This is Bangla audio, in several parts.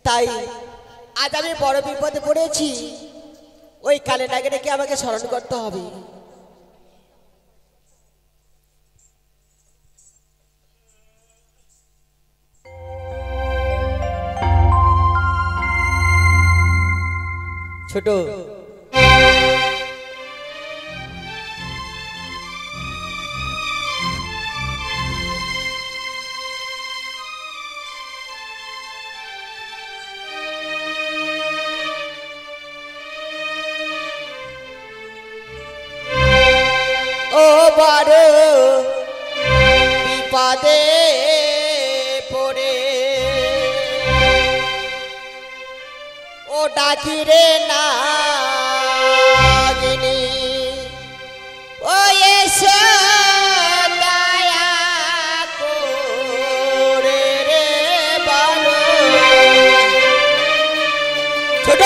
তাই আজ আমি বড় বিপদে পড়েছি। ওই কালে নাগিনীকে আমাকে স্মরণ করতে হবে। ছোট ও বড় বিপদে পড়ে ও ডাকি রে নাগিনী ও এসো দয়া করে রে বড় ছোট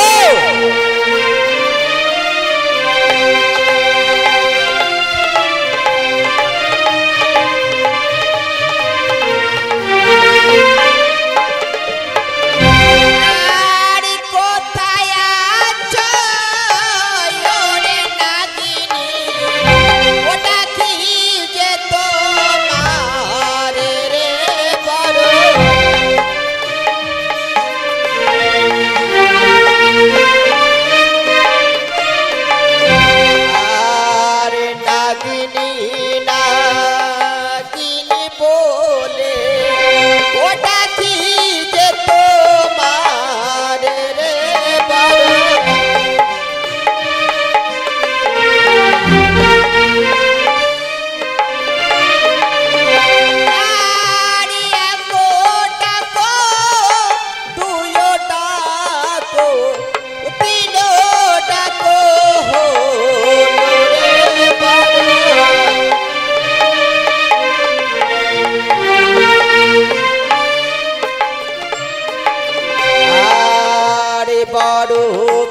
বড়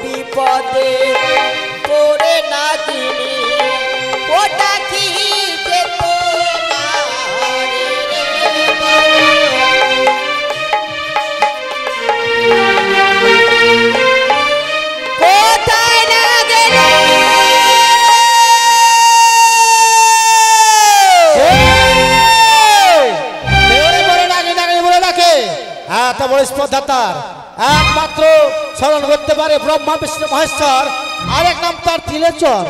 বিপদে পড়ে নাগিনী ওটা কি যে তোমার কোথায় না গেল বলে ডাকে এত বড় স্পর্ধা তার একমাত্র স্মরণ করতে পারে ব্রহ্মা বিষ্ণু মহেশ্বর, আরেক নাম তার ত্রিলোচন।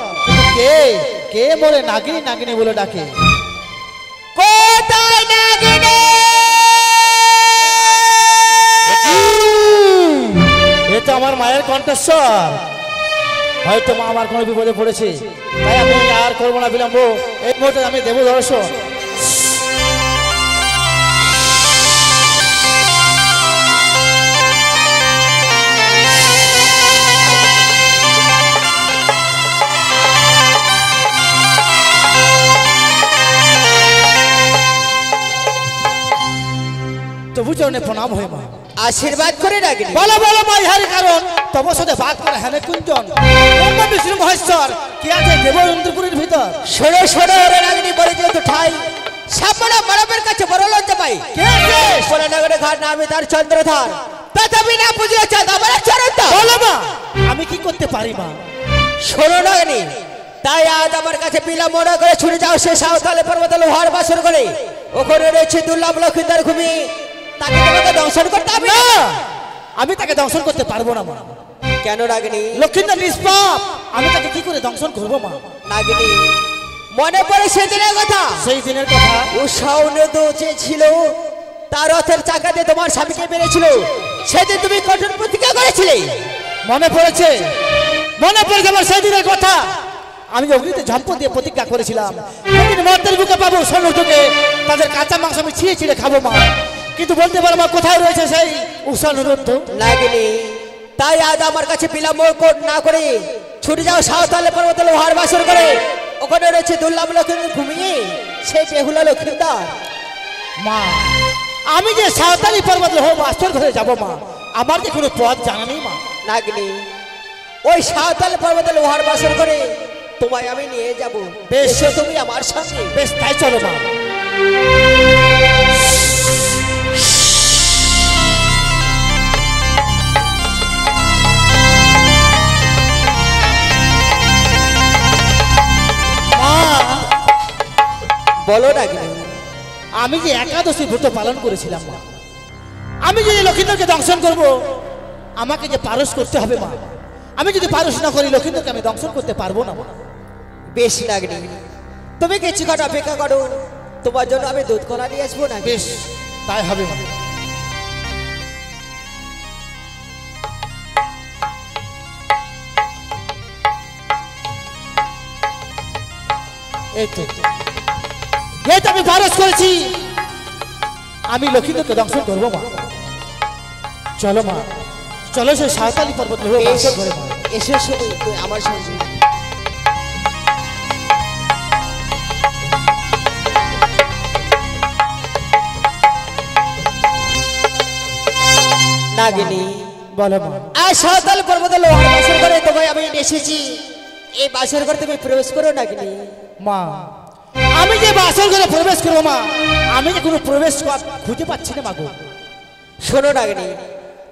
কে কে বলে নাগিনী নাগিনী বলে ডাকে? কোথায় নাগিনী? এ তো আমার মায়ের কণ্ঠস্বর। হয়তো মা আমার কোনো বিপদে পড়েছে, তাই আমি আর করবো না বিলম্ব। এই মুহূর্তে আমি দেব দর্শন। তবু চরণে প্রণাম হয় মা, আশীর্বাদ করে নাগিনী। বলো বলো মা, ইহার কারণ তব সাথে বাদ করে হেনে কুঞ্জন ব্রহ্মা বিষ্ণু মহেশ্বর কি আছে দেবরন্দ্রপুরের ভিতর? শোনো শোনো রে নাগিনী, বলে যেহেতু ঠাই সাপড়া মানবের কাছে বড় লজ্জা পাই। কে কে বলে নাগিনী ঘাট নামে তার চন্দ্রধার, তথাপি না পুজিয়ে চাঁদ আমার চরণটা। বলো মা, আমি কি করতে পারি মা? শোনো নাগিনী, তাই আজ আমার কাছে পিলা মোড়া করে ছুটে যাও সে সাঁওতালে পর্বতে লোহার বাসর করে। ওখানে রয়েছে দুর্লভ লক্ষিন্দার ভূমি, তাকে তোমাকে দংশন করতে হবে না, আমি তাকে দংশন করতে পারবো না মা। কেন নাগিনী? লক্ষিন্দর নিষ্পাপ, আমি তাকে কি করে দংশন করবো মা? নাগিনী মনে পড়ে সেদিনের কথা? সেই দিনের কথা? উৎসাহনদ যে ছিল তার রথের চাকা দিয়ে তোমার স্বামীকে মেরেছিল, সেদিন তুমি কঠোর প্রতিজ্ঞা করেছিলে। মনে পড়েছে, মনে পড়েছে আমার সেই দিনের কথা। আমি অগ্নিতে ঝম্প দিয়ে প্রতিজ্ঞা করেছিলাম সেদিন মর্তের বুকে পাবো সৈন্যকে, তাদের কাঁচা মাংস আমি ছিঁড়ে ছিঁড়ে খাবো মা। কিন্তু বলতে পারো মা, কোথায় রয়েছে সেই উষানুরুদ্ধ? নাগিনী তাই আজ আমার কাছে বিলম্ব না করে ছুটে যাও সাঁওতালে পর্বতে লোহার বাসর করে। ওখানে রয়েছে দুর্লভ লক্ষ্মীর ভূমি, সেই বেহুলা লক্ষ্মীদার। মা আমি যে সাঁওতালি পর্বতে হোক বাসর ঘরে যাবো মা, আমার যে কোনো পথ জানা নেই মা। নাগিনী ওই সাঁওতালে পর্বতে লোহার বাসর করে তোমায় আমি নিয়ে যাব। বেশ, তুমি আমার সাথে। বেশ, তাই চলো মা। বলো নাগিনী। আমি যে একাদশী ব্রত পালন করেছিলাম মা, আমি যদি লক্ষিন্দরকে দংশন করব, আমাকে যে পারস করতে হবে মা। আমি যদি পারস না করি লক্ষিন্দরকে আমি দংশন করতে পারবো না মা। বেশ নাগিনী, তুমি কিছুক্ষণ অপেক্ষা করো, তোমার জন্য আমি দুধ কলা নিয়ে আসবো না। বেশ, তাই হবে মা। এই তো আমি পারস করেছি, আমি লক্ষিন্দরকে দংশন করবো মা। চলো মা, চলো সে সাঁওতালি পর্বত ঘরে মা। এসে শুনি তুই আমার সঙ্গে। নাগিনী বলো মা। আর সাঁওতাল পর্বতে লোহার বাসর করে তোমায় আমি এসেছি, এই বাসর ঘরে তুমি প্রবেশ করো নাগিনী। মা, আমি যে বাসর ঘরে প্রবেশ করবো মা, আমি যে কোনো প্রবেশ খুঁজে পাচ্ছি না মা গো। শোনো নাগিনী,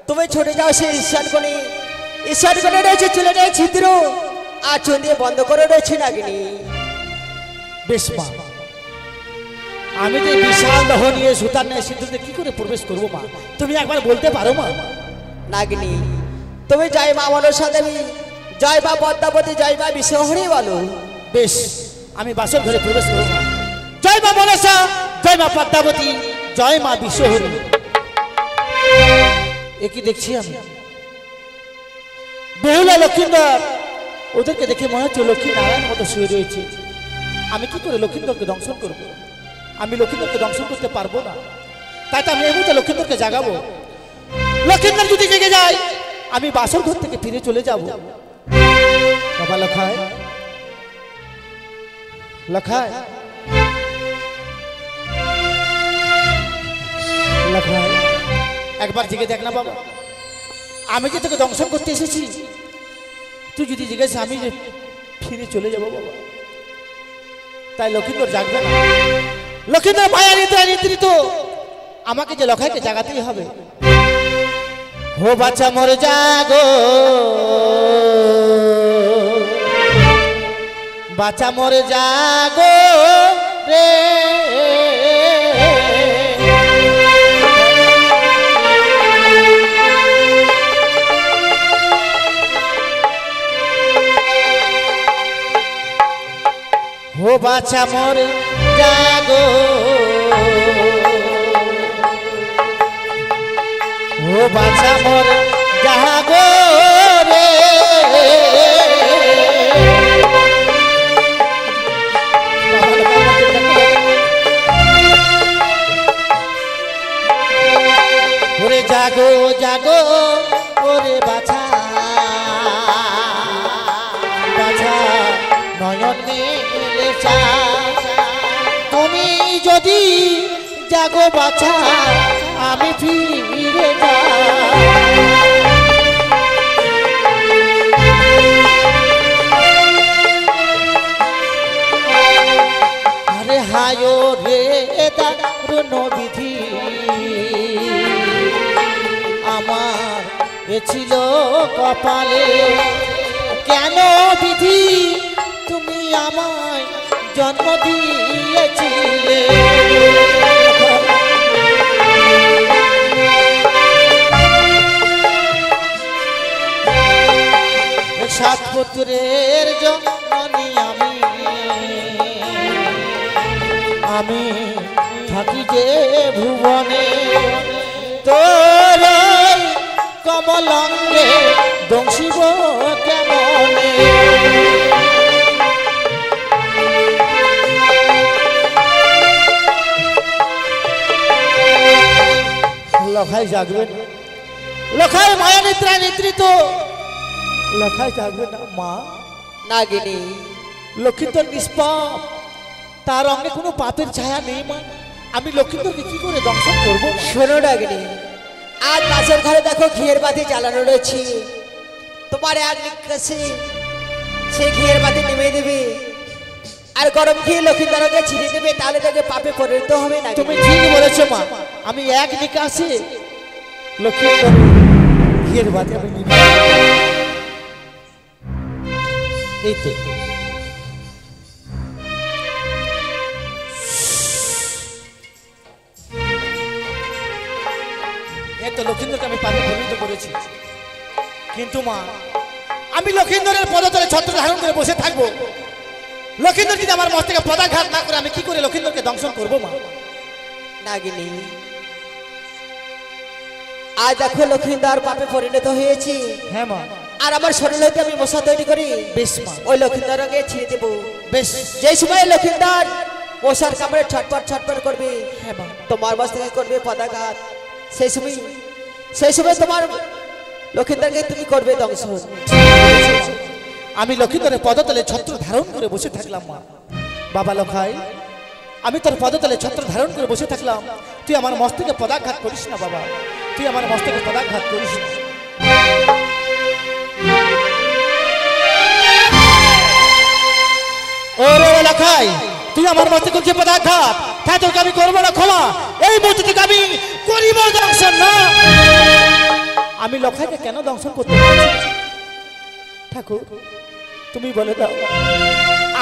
তুমি ছুটে যাও সেই ঈশান কোণে। ঈশান কোণে রয়েছে চুলে নেই ছিদ্র, আর চুল দিয়ে বন্ধ করে রয়েছে নাগিনী। বেশ মা, আমি যে বিশাল লহ নিয়ে সুতার নিয়ে সিদ্ধতে কি করে প্রবেশ করবো মা, তুমি একবার বলতে পারো মা? নাগিনী, তুমি জয় মা মনসা দেবী, জয় মা পদ্মাবতী, জয় মা বিশ্বহরি বলো। বেশ, আমি বাসর ঘরে প্রবেশ করবো মা। জয় মা মনসা, জয় মা পদ্মাবতী, জয় মা বিশ্বহরি। একই দেখছি আমি বেহুলা লক্ষিন্দর, ওদেরকে দেখে মনে হচ্ছে লক্ষ্মী নারায়ণ মতো শুয়ে রয়েছে। আমি কি করে লক্ষিন্দরকে দংশন করব? আমি লক্ষিন্দরকে দংশন করতে পারবো না। তাই তো আমি এই মুহূর্তে লক্ষিন্দরকে জাগাবো। লক্ষিন্দর যদি জেগে যায়, আমি বাসর ঘর থেকে ফিরে চলে যাব। বাবা লখায়, লখায়, লখায়, একবার জেগে দেখ না বাবা। আমি যে তোকে দংশন করতে এসেছি, তুই যদি জিজ্ঞেস আমি যে ফিরে চলে যাবো বাবা। তাই লক্ষিন্দর জাগবে না। লক্ষিন্দর মায়া নিদ্রিত, আমাকে যে লখাইকে জাগাতেই হবে। হো বাচ্চা মোর জাগো, বাচ্চা মোর জাগো রে, হো বাচ্চা মোর জাগো, ও বাচ্চা মোর জাগো রে, ওরে জাগো জাগো ওরে বাছা, বাছা নয়ন মেলে চা, তুমি যদি জাগো বাছা আমি ফিরে যাই। আরে হায় রে দারুণ বিধি, আমার এ ছিল কপালে, কেন বিধি তুমি আমায় জন্ম দিয়েছিলে। সাত পুত্রের জননী আমি, আমি থাকি যে ভুবনে, তোর কমলঙ্গে দংশিব কেমনে। লখাই জাগবেন, লখাই মায়া নিদ্রা নিদ্রিত, লখাই জাগবে না মা। নাগিনী, লক্ষিন্দর নিষ্পাপ, তার অঙ্গে কোনো পাপের ছায়া নেই মা। আমি লক্ষিন্দরকে কি করে দংশন করবো? শোনো নাগিনী, আজ বাসর ঘরে দেখো ঘিয়ের বাতি জ্বালানো রয়েছে, তোমার এক নিকাশে সেই ঘিয়ের বাতি নেমে দেবে, আর গরম ঘি লক্ষিন্দরকে ছিঁড়ে দেবে, তাহলে তাকে পাপে পরিণত হবে না। তুমি ঠিক বলেছো মা, আমি এক নিকাশে লক্ষিন্দর ঘিয়ের বাতি আমি নিব। এই তো লক্ষিন্দরকে আমি পাপে পরিণত করেছি, কিন্তু মা আমি লক্ষিন্দরের পদতলে ছত্র ধারণ করে বসে থাকবো? লক্ষিন্দর যদি আমার মস্তকে পদাঘাত না করে আমি কি করে লক্ষিন্দরকে দংশন করবো মা? নাগিনী, আজ দেখো লক্ষিন্দর পাপে পরিণত হয়েছি। হ্যাঁ মা। আর আমার শরীর হইতে আমি মশা তৈরি করি। বেশ মা। ওই লক্ষিন্দরকে ছিঁড়ে দেবো। বেশ। যে সময় লক্ষিন্দর মশার কামড়ে ছটপট ছটপট করবে, হ্যাঁ মা। তোমার মস্তকে করবে পদাঘাত, সেই সময় তোমার লক্ষিন্দরকে তুমি করবে দংশন। আমি লক্ষিন্দরের পদতলে ছত্র ধারণ করে বসে থাকলাম মা। বাবা লখাই, আমি তোর পদতলে ছত্র ধারণ করে বসে থাকলাম, তুই আমার মস্তকে পদাঘাত করিস না বাবা, তুই আমার মস্তকে পদাঘাত করিস না। ওরে লখাই, তুই আমার মস্তকে যে পদাঘাত, তাই তোকে আমি করবো না ক্ষমা। এই মুহূর্তে থেকে আমি করিব দংশন না। আমি লখাইকে কেন দংশন করতে পারছি? ঠাকুর তুমি বলে দাও,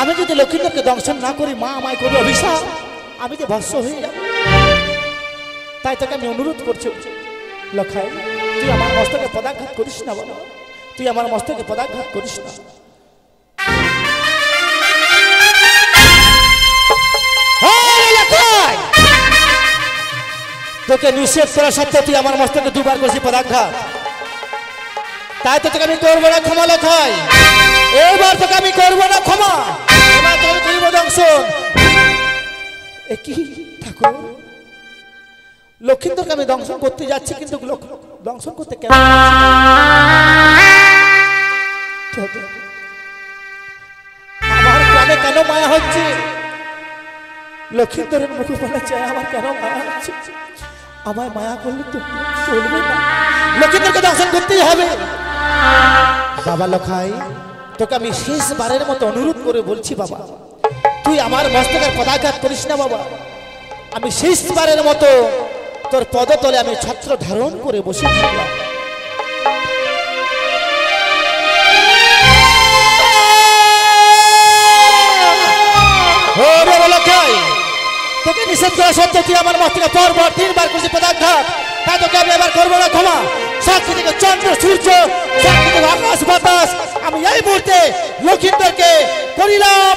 আমি যদি লক্ষিন্দরকে দংশন না করি মা আমায় করবে অভিশাপ, আমি যে ভস্ম হয়ে যাব। তাই তোকে আমি অনুরোধ করছি লখাই, তুই আমার মস্তকে পদাঘাত করিস না বাবা, তুই আমার মস্তকে পদাঘাত করিস না। তোকে নিষেধ করা সত্ত্বেও তুই আমার মস্তকে দুবার করেছি পদাঘাত, তাই তো তোকে আমি করবো না ক্ষমা লখাই। এবার তোকে আমি করবো না ক্ষমা, এবার তোকে করিব দংশন। কি ঠাকুর, লক্ষিন্দরকে আমি দংশন করতে যাচ্ছি, কিন্তু দংশন করতে কেন? আমার প্রাণে কেন মায়া হচ্ছে? লক্ষিন্দরের মুখপানে চাই আমার কেন মায়া হচ্ছে? আমায় মায়া করলে তো চলবে না, লক্ষিন্দরকে দংশন করতেই হবে। বাবা লখাই, তোকে আমি শেষবারের মতো অনুরোধ করে বলছি বাবা, তুই আমার মস্তকের পদাঘাত করিস না বাবা। আমি শেষবারের মতো তোর পদতলে আমি ছত্র ধারণ করে বসে থাকলাম। তোকে নিষেধ করা সত্ত্বেও তুই আমার মস্তকে পরপর 3 বার করেছি পদাঘাত, তা তোকে আমি এবার করবো না ক্ষমা। সাক্ষী থেকে চন্দ্র সূর্য, সাক্ষী থেকে আকাশ বাতাস, আমি এই মুহূর্তে লক্ষিন্দরকে করিলাম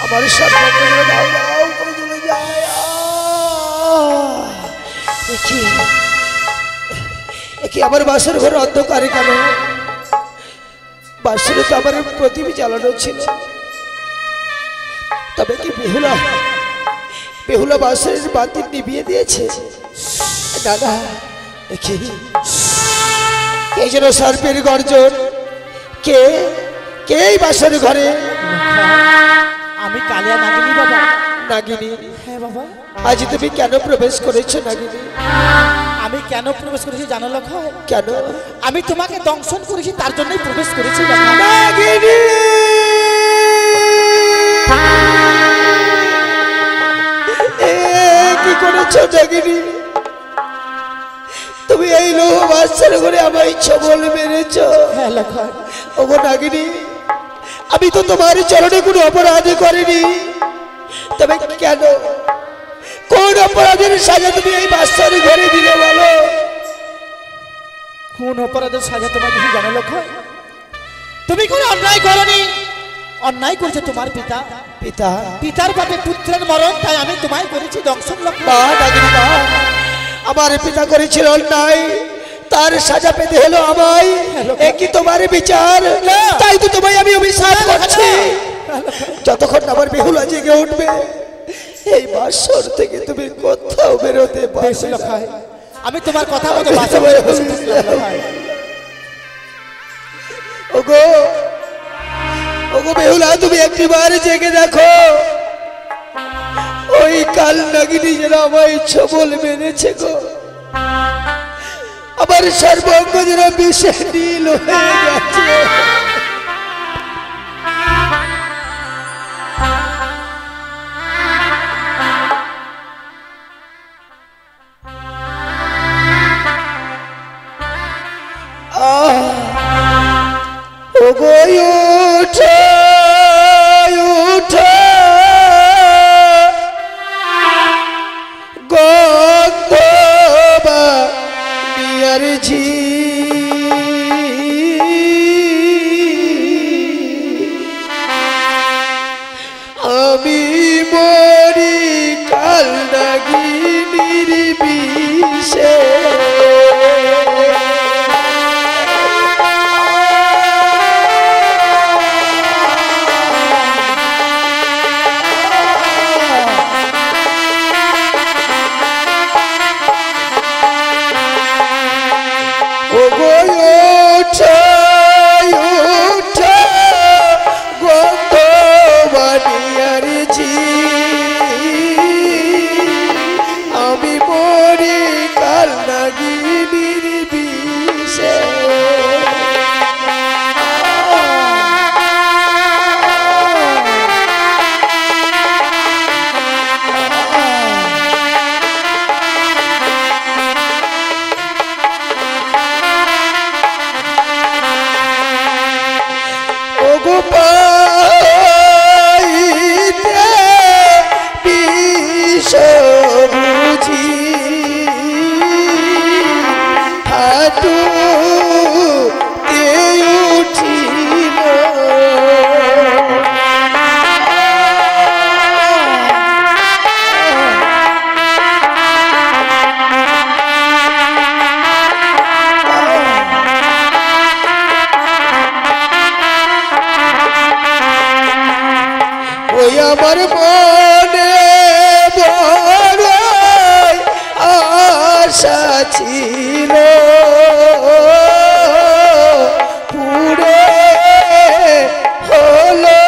আমার সর্বত্র দাও দাও করে চলে যায়। কি আমার বাসর ঘর অন্ধকারে কেন? বাসরে তো আমার প্রদীপ জ্বালানো ছিল, তবে কি বেহুলা বাসরের বাতি নিভিয়ে দিয়েছে? দাদা দেখি এই যেন সর্পের গর্জন, কে কে এই বাসর ঘরে? আমি কালিয়া নাগিনী বাবা। নাগিনী? হ্যাঁ বাবা। আজ তুমি কেন প্রবেশ করেছো নাগিনী? আমি কেন প্রবেশ করেছি জানো লখাই? কেন? আমি তোমাকে দংশন করেছি, তার জন্যই প্রবেশ করেছি। নাগিনী কি করেছো নাগিনী? তুমি এই লোহ বাচ্চার ঘরে আমায় ছবল মেরেছো। হ্যাঁ লখাই। ওগো নাগিনী, আমি তো তোমার চরণে কোনো অপরাধ করিনি, তবে কেন, কোন অপরাধের সাজা তুমি এই বাচ্চার ঘরে দিলে বলো? কোন অপরাধের সাজা তোমার কিছু জানো লখাই? তুমি কোনো অন্যায় করনি, অন্যায় করেছে তোমার পিতা। পিতা? পিতার পাপে পুত্রের মরণ, তাই আমি তোমায় করেছি দংশন লখাই। নাগিনী মা, আমার পিতা করেছিল অন্যায়, তার সাজা পেতে হলো আমায়, একই তোমার বিচার? তাই তো তোমায় আমি অভিশাপ করছি, যতক্ষণ আমার বেহুলা জেগে উঠবে এই বাসর থেকে তুমি কোথাও বেরোতে পারবে না। আমি তোমার কথা মতো বাসরে বসে থাকলাম। ওগো ওগো বেহুলা, তুমি একটিবার জেগে দেখো, ওই কাল নাগিনী যেন আমায় ছবল মেরেছে গো, আমার সর্বঙ্গ যেন বিষে নীল হয়ে গেছে। ওগো উঠো উঠো গন্ধবা নিয়ার ঝি আমি মরি কাল নাগিনীর বিষে ওগো ওঠো ওঠো গন্ধবানিয়ার ঝি আমি মরি কাল নাগিনীর বিষে ওগো পাইতে বিষ বুঝি হাঁটু উঠিল ওই আমার মনে বড় আশা ছিল পুরে হলো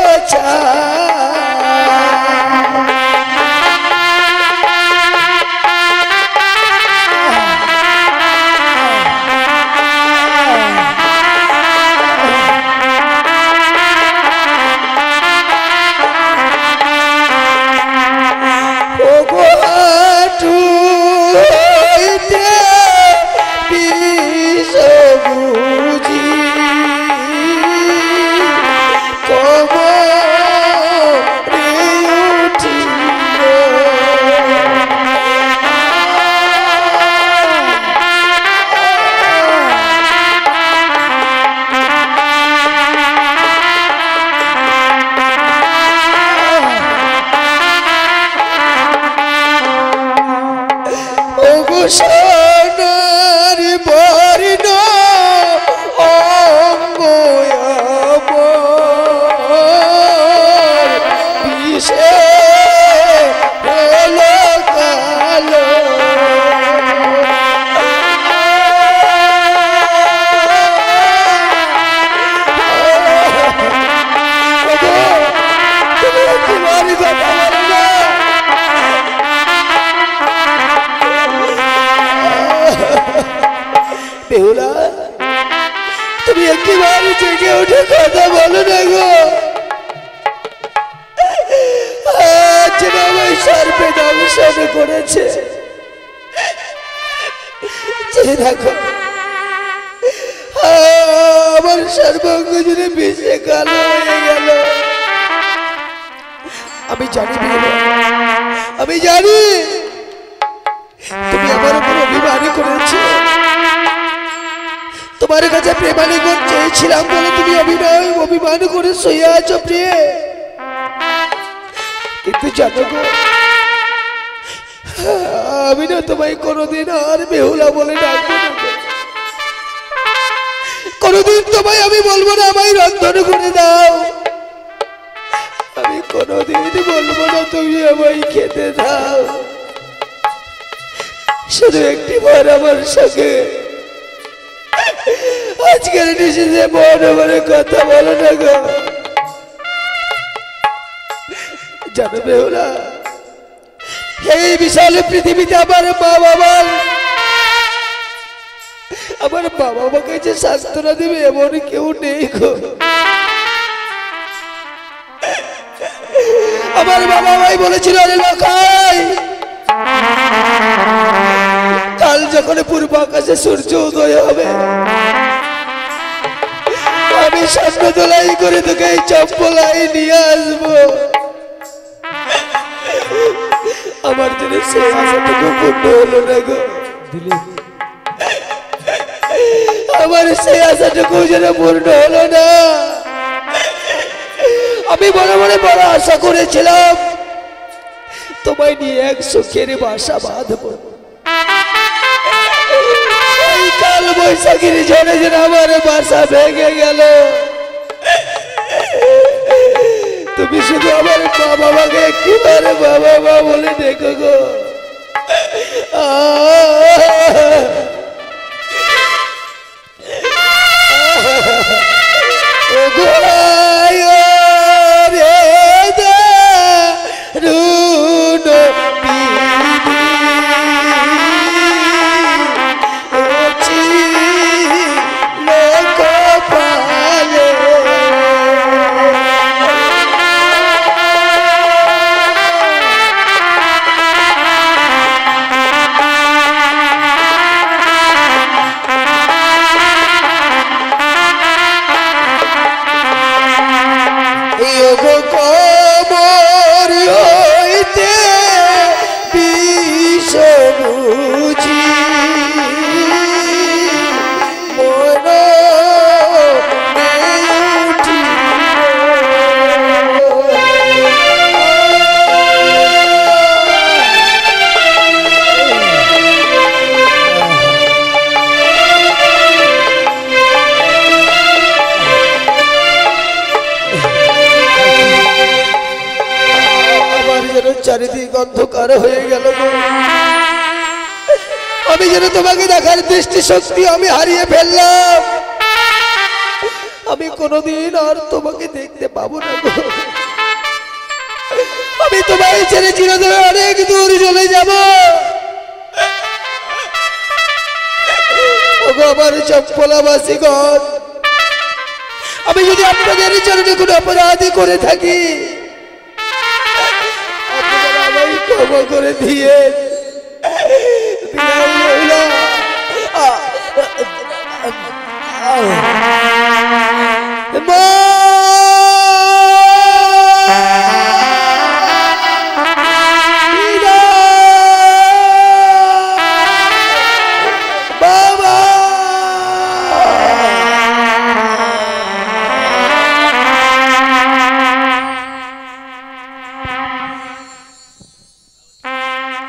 ওগো হাঁটু হইতে বিষ বুঝি কোমরে উঠিল ওগো সোনার বর্ণ অঙ্গ আমার বিষে হলো কালো ওগো, তুমি কি বাড়ি কথা বলো না? বেহুলা তুমি একেবারে জেগে উঠে কথা বলো না গো আজ বাবাই সর্বে দংশন করেছে যে দেখো আমার সর্বাঙ্গ জুড়ে বিষে কালো হয়ে গেল আমি জানি বেহুলা আমি জানি তুমি আমার উপর অভিমান করেছো তোমার কাছে প্রেমালিগণ চেয়েছিলাম বলে তুমি অভিমান করে শুয়ে আছো প্রিয়ে কিন্তু জানো গো আমি না তোমায় কোনোদিন আর বেহুলা বলে ডাকবো না গো। কোনোদিন তোমায় আমি বলবো না আমায় রন্ধন করে দাও আমি কোনোদিন বলবো না তুমি আমায় খেতে দাও শুধু একটি বার আমার সঙ্গে আজকের নিশিতে মনে মনে কথা বলো না গো জানো বেহুলা এই বিশাল পৃথিবীতে আমার বাবা মাকে যে শাস্ত্রা দেবে এমন কেউ নেই গো আমার বাবা ভাই বলেছিল রে লোকাই কাল যখন পূর্ব আকাশে সূর্য উদয় হবে আমি সামনে তোলাই করে তোকে এই চপ্পলাই নিয়ে আসবো। আমার জন্য সেই আশাটুকু পূর্ণ হলো না গো। আমার সেই আশাটুকু যেন পূর্ণ হলো না। আমি মনে মনে বড় আশা করেছিলাম তোমায় নিয়ে এক সুখের বাসা বাঁধবো। এই কাল বৈশাখীর ঝড়ে যেন আমার বাসা ভেঙে গেল। তুমি শুধু আমার মা বাবাকে একটিবারে বাবা মা বলে দেখো গো। চারিদিক অন্ধকার হয়ে গেল। আমি যেন তোমাকে দেখার দৃষ্টি শক্তি আমি হারিয়ে ফেললাম। আমি কোনোদিন আর তোমাকে দেখতে পাবো না গো। আমি তোমায় ছেড়ে চিরদিন অনেক দূর চলে যাব। ওগো আমার চপ্পলাবাসীগণ, আমি যদি আপনাদের চরণে কোনো অপরাধী করে থাকি ক্ষমা করে দিয়ে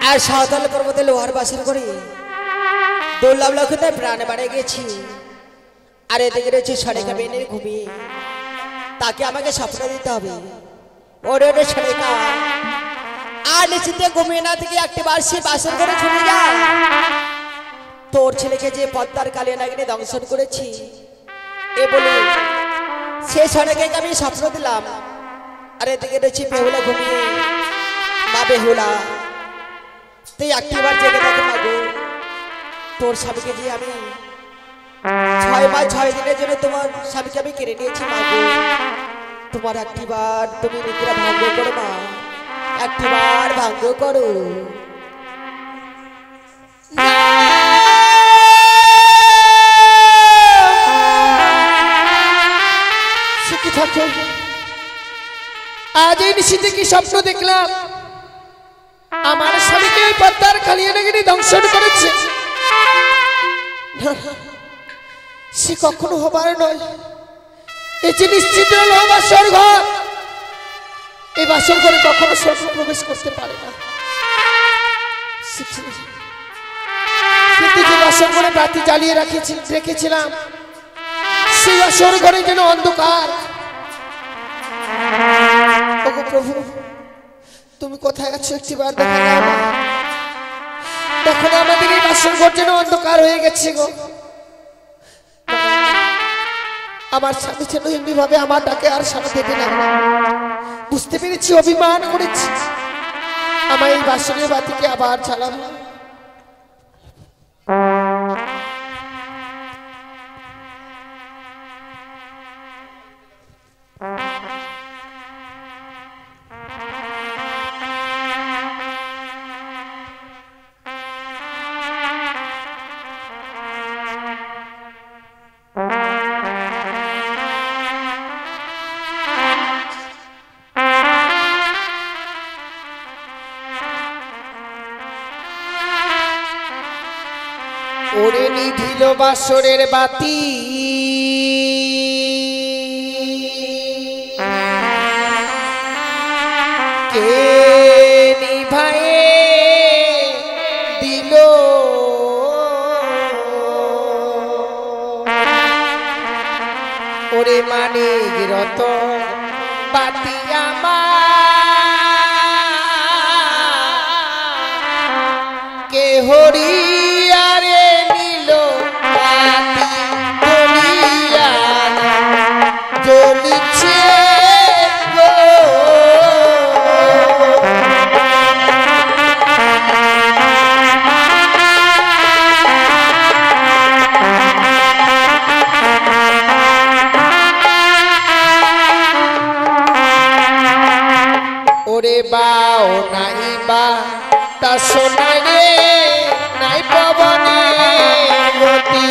আর সাঁওতাল পর্বতে লোহার বাসন করে দৌড়লাম লক্ষতায় প্রাণে বাড়ে গেছি। আর এদিকে রয়েছে সরেকা বেনের ঘুমিয়ে, তাকে আমাকে স্বপ্ন দিতে হবে। ওরে ওরে সরেকা, আর নিশ্চিতে ঘুমিয়ে না থেকে একটি বার সে বাসন করে ছুটে যায়। তোর ছেলেকে যে পদ্মার কালিয়া নাগিনে দংশন করেছি এ বলে সে সরেকাকে আমি স্বপ্ন দিলাম। আর এদিকে রয়েছে বেহুলা ঘুমিয়ে। মা বেহুলা, তুই একটিবার জেগে দেখে মাগো, তোর স্বামীকে যে আমি 6 মাস 6 দিনের জন্য তোমার স্বামীকে আমি কেড়ে নিয়েছি মাগো। তোমার একটিবার তুমি নিদ্রা ভঙ্গ করো মা, একটিবার ভঙ্গ করো। আজ এই নিশীথে কি স্বপ্ন দেখলাম? আমার স্বামীকে ওই পদ্মার কালিয়া নাগিনী দংশন করেছে। সে কখনো হবার নয়। এই যে নিশ্চিত হলো বাসর ঘর, এই বাসর ঘরে কখনো স্বপ্ন প্রবেশ করতে পারে না। কিন্তু যে বাসর ঘরে বাতি জ্বালিয়ে রেখেছিলাম সেই বাসর ঘরে যেন অন্ধকার। ওগো প্রভু, তুমি কোথায় আছো একটিবার দেখা দাও না। দেখো না আমাদের এই বাসর ঘর যেন অন্ধকার হয়ে গেছে গো। আমার স্বামী যেন এমনি ভাবে আমার ডাকে আর সাড়া দেবে না। বুঝতে পেরেছি, অভিমান করেছি। আমার এই বাসরের বাতিকে আবার জ্বালাবো। নিভিল বাসরের বাতি কে নিভায়ে দিল ওরে মানিক রতন বাতি আমার কে হরিয়ারে নিল বাতি জ্বলিয়া জ্বলিছে গো। ওরে বাও নাই বা তা শোনাই রে নাই পবনে গতি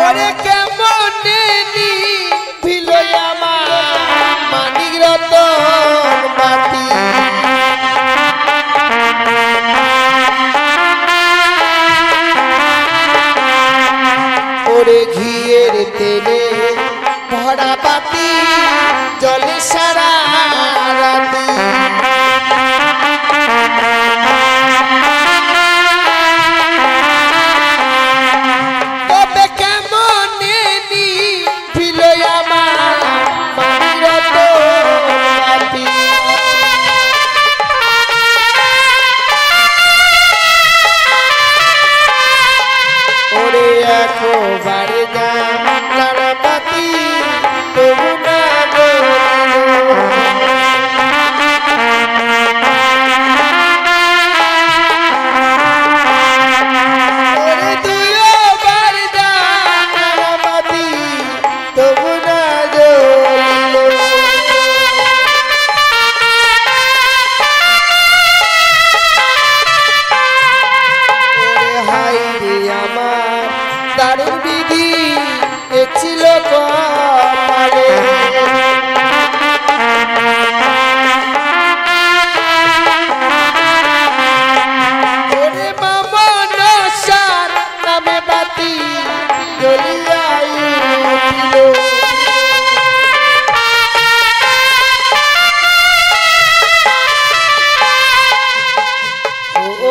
ওরে কেমন নিভিল আমার মানিক রতন বাতি ওরে ঘিয়ের তেলে ভরা বাতি জলে সারা রাতি তবে কেমন নিভিল আমার মানিক রতন বাতি ওরে একবারে জানার বাতি তবু না ওরে দুইবার জানার বাতি তবু না ওরে হাই রে আমার দারুণ বিধি এ ছিল কপালে ওরে মামা নশার নামে বাতি জ্বলিয়া উঠিল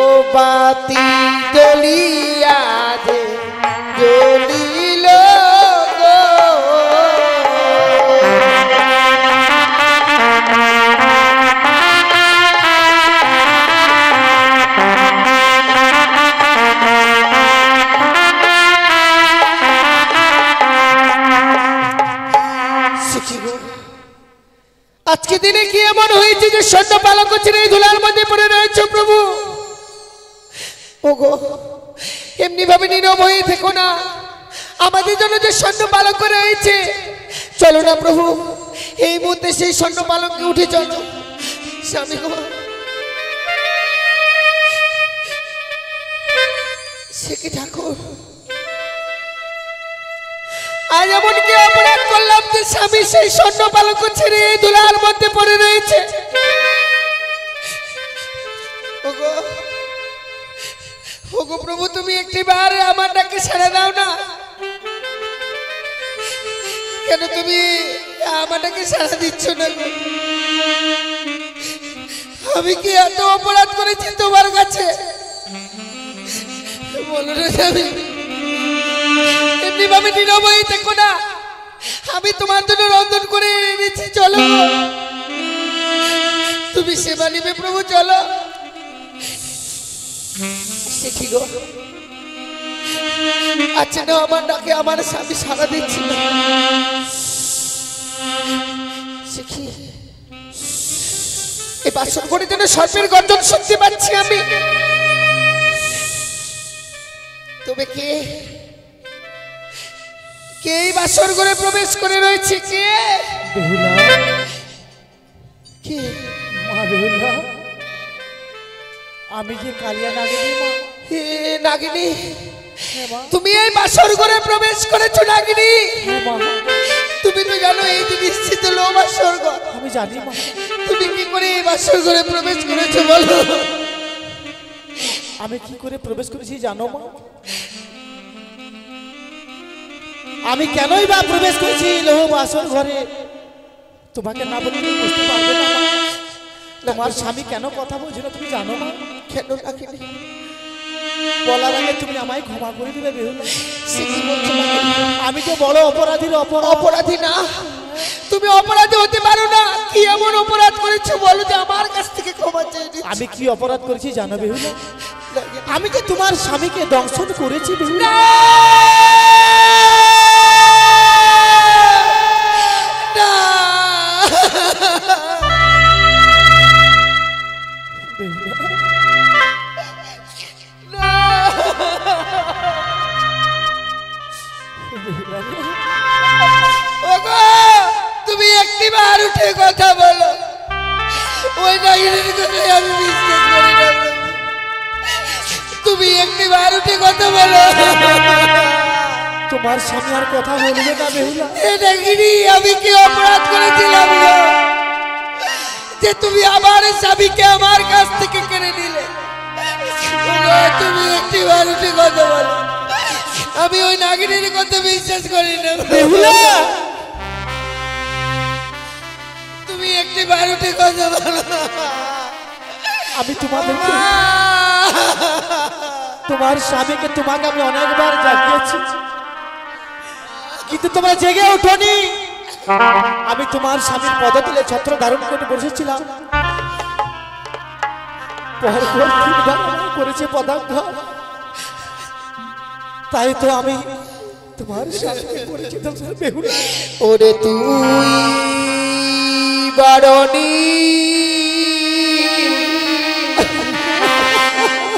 ও বাতি জ্বলিয়া যে জ্বলিল গো। শিখি গো, আজকে দিনে কি এমন হয়েছে যে সৈন্য পালক ছেড়ে এই ধুলার মধ্যে পড়ে রয়েছে প্রভু? ওগো এমনি ভাবে নীরব হয়ে থেকো না, আমাদের জন্য যে সৈন্য পালক করে হয়েছে, চলো না প্রভু এই মুহূর্তে সেই সৈন্য পালককে উঠে চলো। স্বামী গো, সে কি ঠাকুর, আজ এমন কি অপরাধ করলাম যে স্বামী সেই সৈন্য পালক ছেড়ে এই ধুলার মধ্যে পড়ে রয়েছে? ওগো ওগো প্রভু, তুমি একটিবার আমার ডাকে সাড়া দাও না। কেন তুমি আমার ডাকে সাড়া দিচ্ছ না গো? আমি কি এত অপরাধ করেছি তোমার কাছে? বলো না স্বামী, এমনি ভাবে নীরব হয়ে থেকো না, আমি তোমার জন্য রন্ধন করে এনেছি, চলো তুমি সেবা নিবে প্রভু, চলো। শিখি গো, আচ্ছা না আমার ডাকে আমার স্বামী সাড়া দিচ্ছি না। শিখি, এই বাসন করে যেন সর্পের গর্জন শুনতে পাচ্ছি আমি। তবে কে কে এই বাসর ঘরে প্রবেশ করে রয়েছে? কে বেহুলা, কে? মা বেহুলা, আমি যে কালিয়া নাগিনী মা। হে নাগিনী, হ্যাঁ মা। তুমি এই বাসর ঘরে প্রবেশ করেছো নাগিনী? হ্যাঁ মা। তুমি তো জানো এই যে নিশ্চিত লো বাসর ঘর। আমি জানি মা। তুমি কি করে এই বাসর ঘরে প্রবেশ করেছো বলো? আমি কি করে প্রবেশ করেছি জানো মা? আমি কেনই বা প্রবেশ করেছি লোহ বাসর ঘরে তোমাকে না বললে তুমি বুঝতে পারবে না মা। তোমার স্বামী কেন কথা বলছিল তুমি জানো মা? কেন নাগিনী? বলার আগে তুমি আমায় ক্ষমা করে দিবে বেহুলা। সে কি বলছো নাগিনী? আমি তো বড় অপরাধীর অপরাধী না, তুমি অপরাধী হতে পারো না। কি এমন অপরাধ করেছো বলো যে আমার কাছ থেকে ক্ষমা চেয়ে নিচ্ছ? আমি কি অপরাধ করেছি জানো বেহুলা? আমি যে তোমার স্বামীকে দংশন করেছি বেহুলা। না! ওগো, তুমি একটিবার উঠে কথা বলো। ওই নাগিনীর কথাই আমি বিশ্বাস করি না। তুমি একটিবার উঠে কথা বলো। তোমার স্বামী আর কথা বলবে না বেহুলা। এ নাগিনী, আমি কি অপরাধ করেছিলাম গো? যে তুমি আমার স্বামীকে আমার কাছ থেকে কেড়ে নিলে। ওগো, তুমি একটিবার উঠে কথা বলো। আমি ওই নাগিনীর কথা বিশ্বাস করি না বেহুলা। তুমি একটিবার উঠে কথা বলো। আমি তোমাদেরকে তোমার স্বামীকে তোমাকে আমি অনেকবার জাগিয়েছি কিন্তু তোমরা জেগে ওঠোনি। আমি তোমার স্বামীর পদতলে ছত্র ধারণ করে বসেছিলাম। পরপর তিনবার করেছে পদাঘাত। তাই তো আমি তোমার স্বামীকে করেছি বেহুলা। ওরে তুই বারণী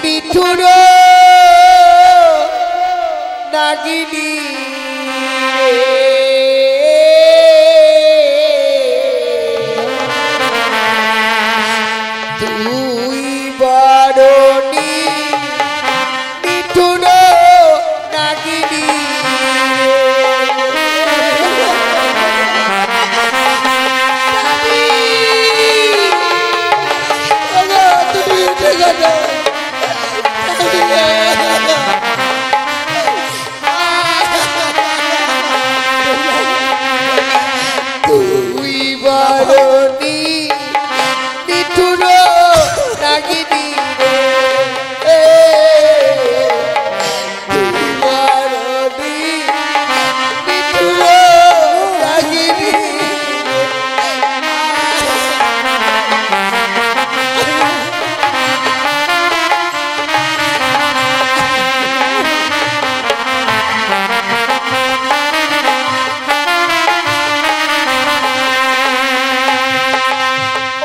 মিঠুর নাগিনী তুই বারণী মিঠুর নাগিনী তুমি উঠে গেছো। তুই বারণী মিঠুর নাগিনী রে, তুই বারণী মিঠুর নাগিনী।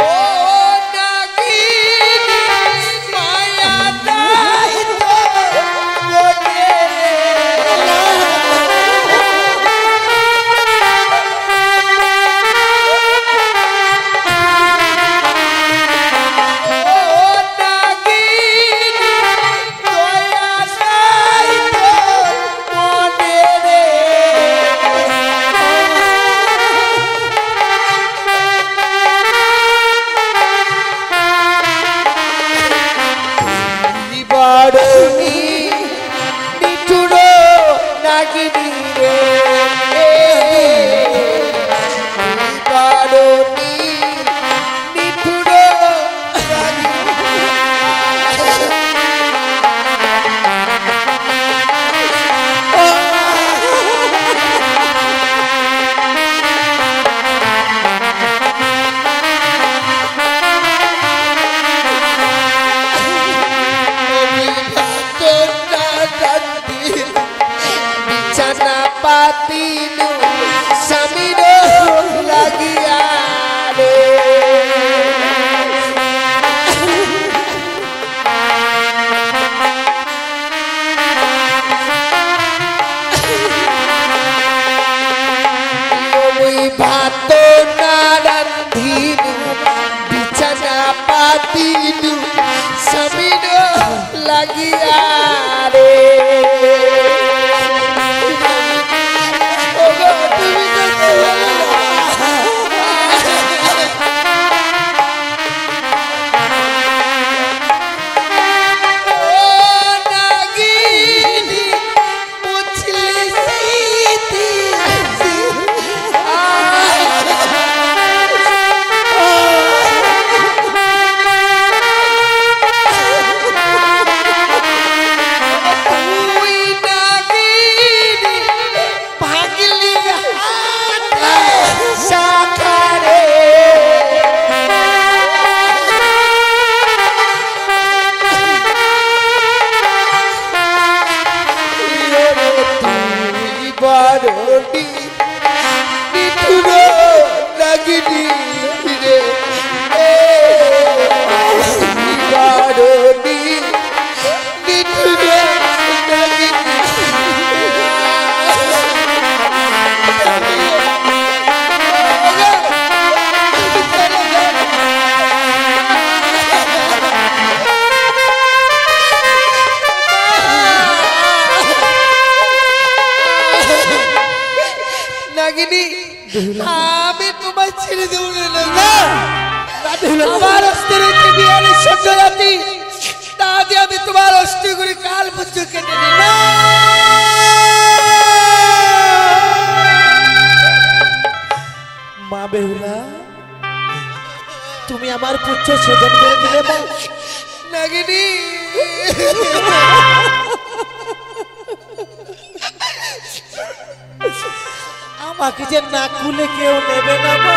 ও নাগিনী মায়া নাই তো মনে ও নাগিনী দয়া নাই তো মনে রে বারণী মিঠুর নাগিনী রে, বারণী মিঠুর বিছানা পাতিনু স্বামীর লাগিয়া রে ওই ভাত না রান্ধিনু বিছানা পাতিনু স্বামীর লাগিয়া রে। ওগো, তুমি কথা বলো না। নিঠুর নাগিনী রে নিবারণী নিঠুর নাগিনী নাগিনী আমি তোমায় ছেড়ে দেবো না আমার অস্ত্র হচ্ছে বিহারের সহ্য জাতি তা দিয়ে আমি তোমার অস্ত্র করে কাল পুত্র কেটে নিই না মা বেহুলা তুমি আমার পুত্র ছেদন করে দিলে মা। নাগিনী আমাকে যে না খুলে কেউ নেবে না মা।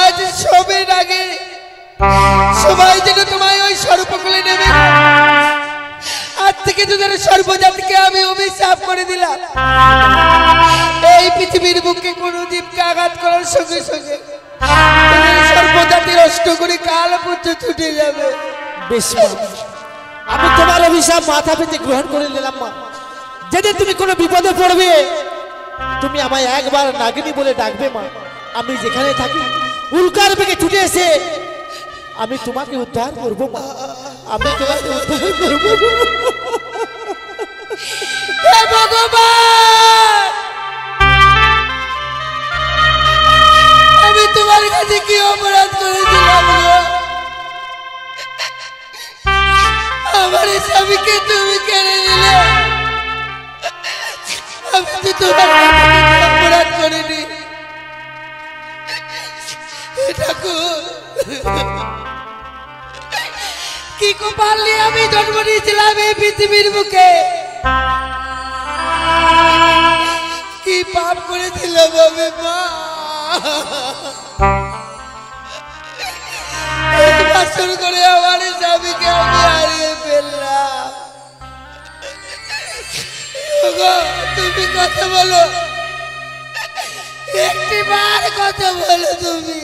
আজ সবের আগে সবাই যেন তোমায় ওই সর্বকুলে নেবে আজ থেকে তোদের সর্বজাতিকে আমি অভিশাপ করে দিলাম এই পৃথিবীর বুকে কোন জীবকে আঘাত করার সঙ্গে সঙ্গে সর্বজাতির অষ্ট করে কাল পুত্র ছুটে যাবে। বেশ মা, আমি তোমার অভিশাপ মাথা পেতে গ্রহণ করে নিলাম মা। যেদিন তুমি কোনো বিপদে পড়বে তুমি আমায় একবার নাগিনী বলে ডাকবে মা। আমি যেখানে থাকি উল্কার বেগে ছুটে এসে আমি তোমাকে উদ্ধার করবো মা। আমি তোমাকে উদ্ধার করবো। হে ভগবান আমি তোমার কাছে কি অপরাধ করেছিলাম গো? আমার স্বামীকে তুমি কেড়ে নিলে আমি তো তোমার কাছে কিছু অপরাধ করিনি ঠাকুর কি কপাল নিয়ে আমি জন্ম নিয়েছিলাম এই পৃথিবীর বুকে কি পাপ করেছিলাম আমি মা বাসর করে আমার স্বামীকে আমি হারিয়ে ফেললাম। তুমি কথা বলো একটি বার কথা বলো তুমি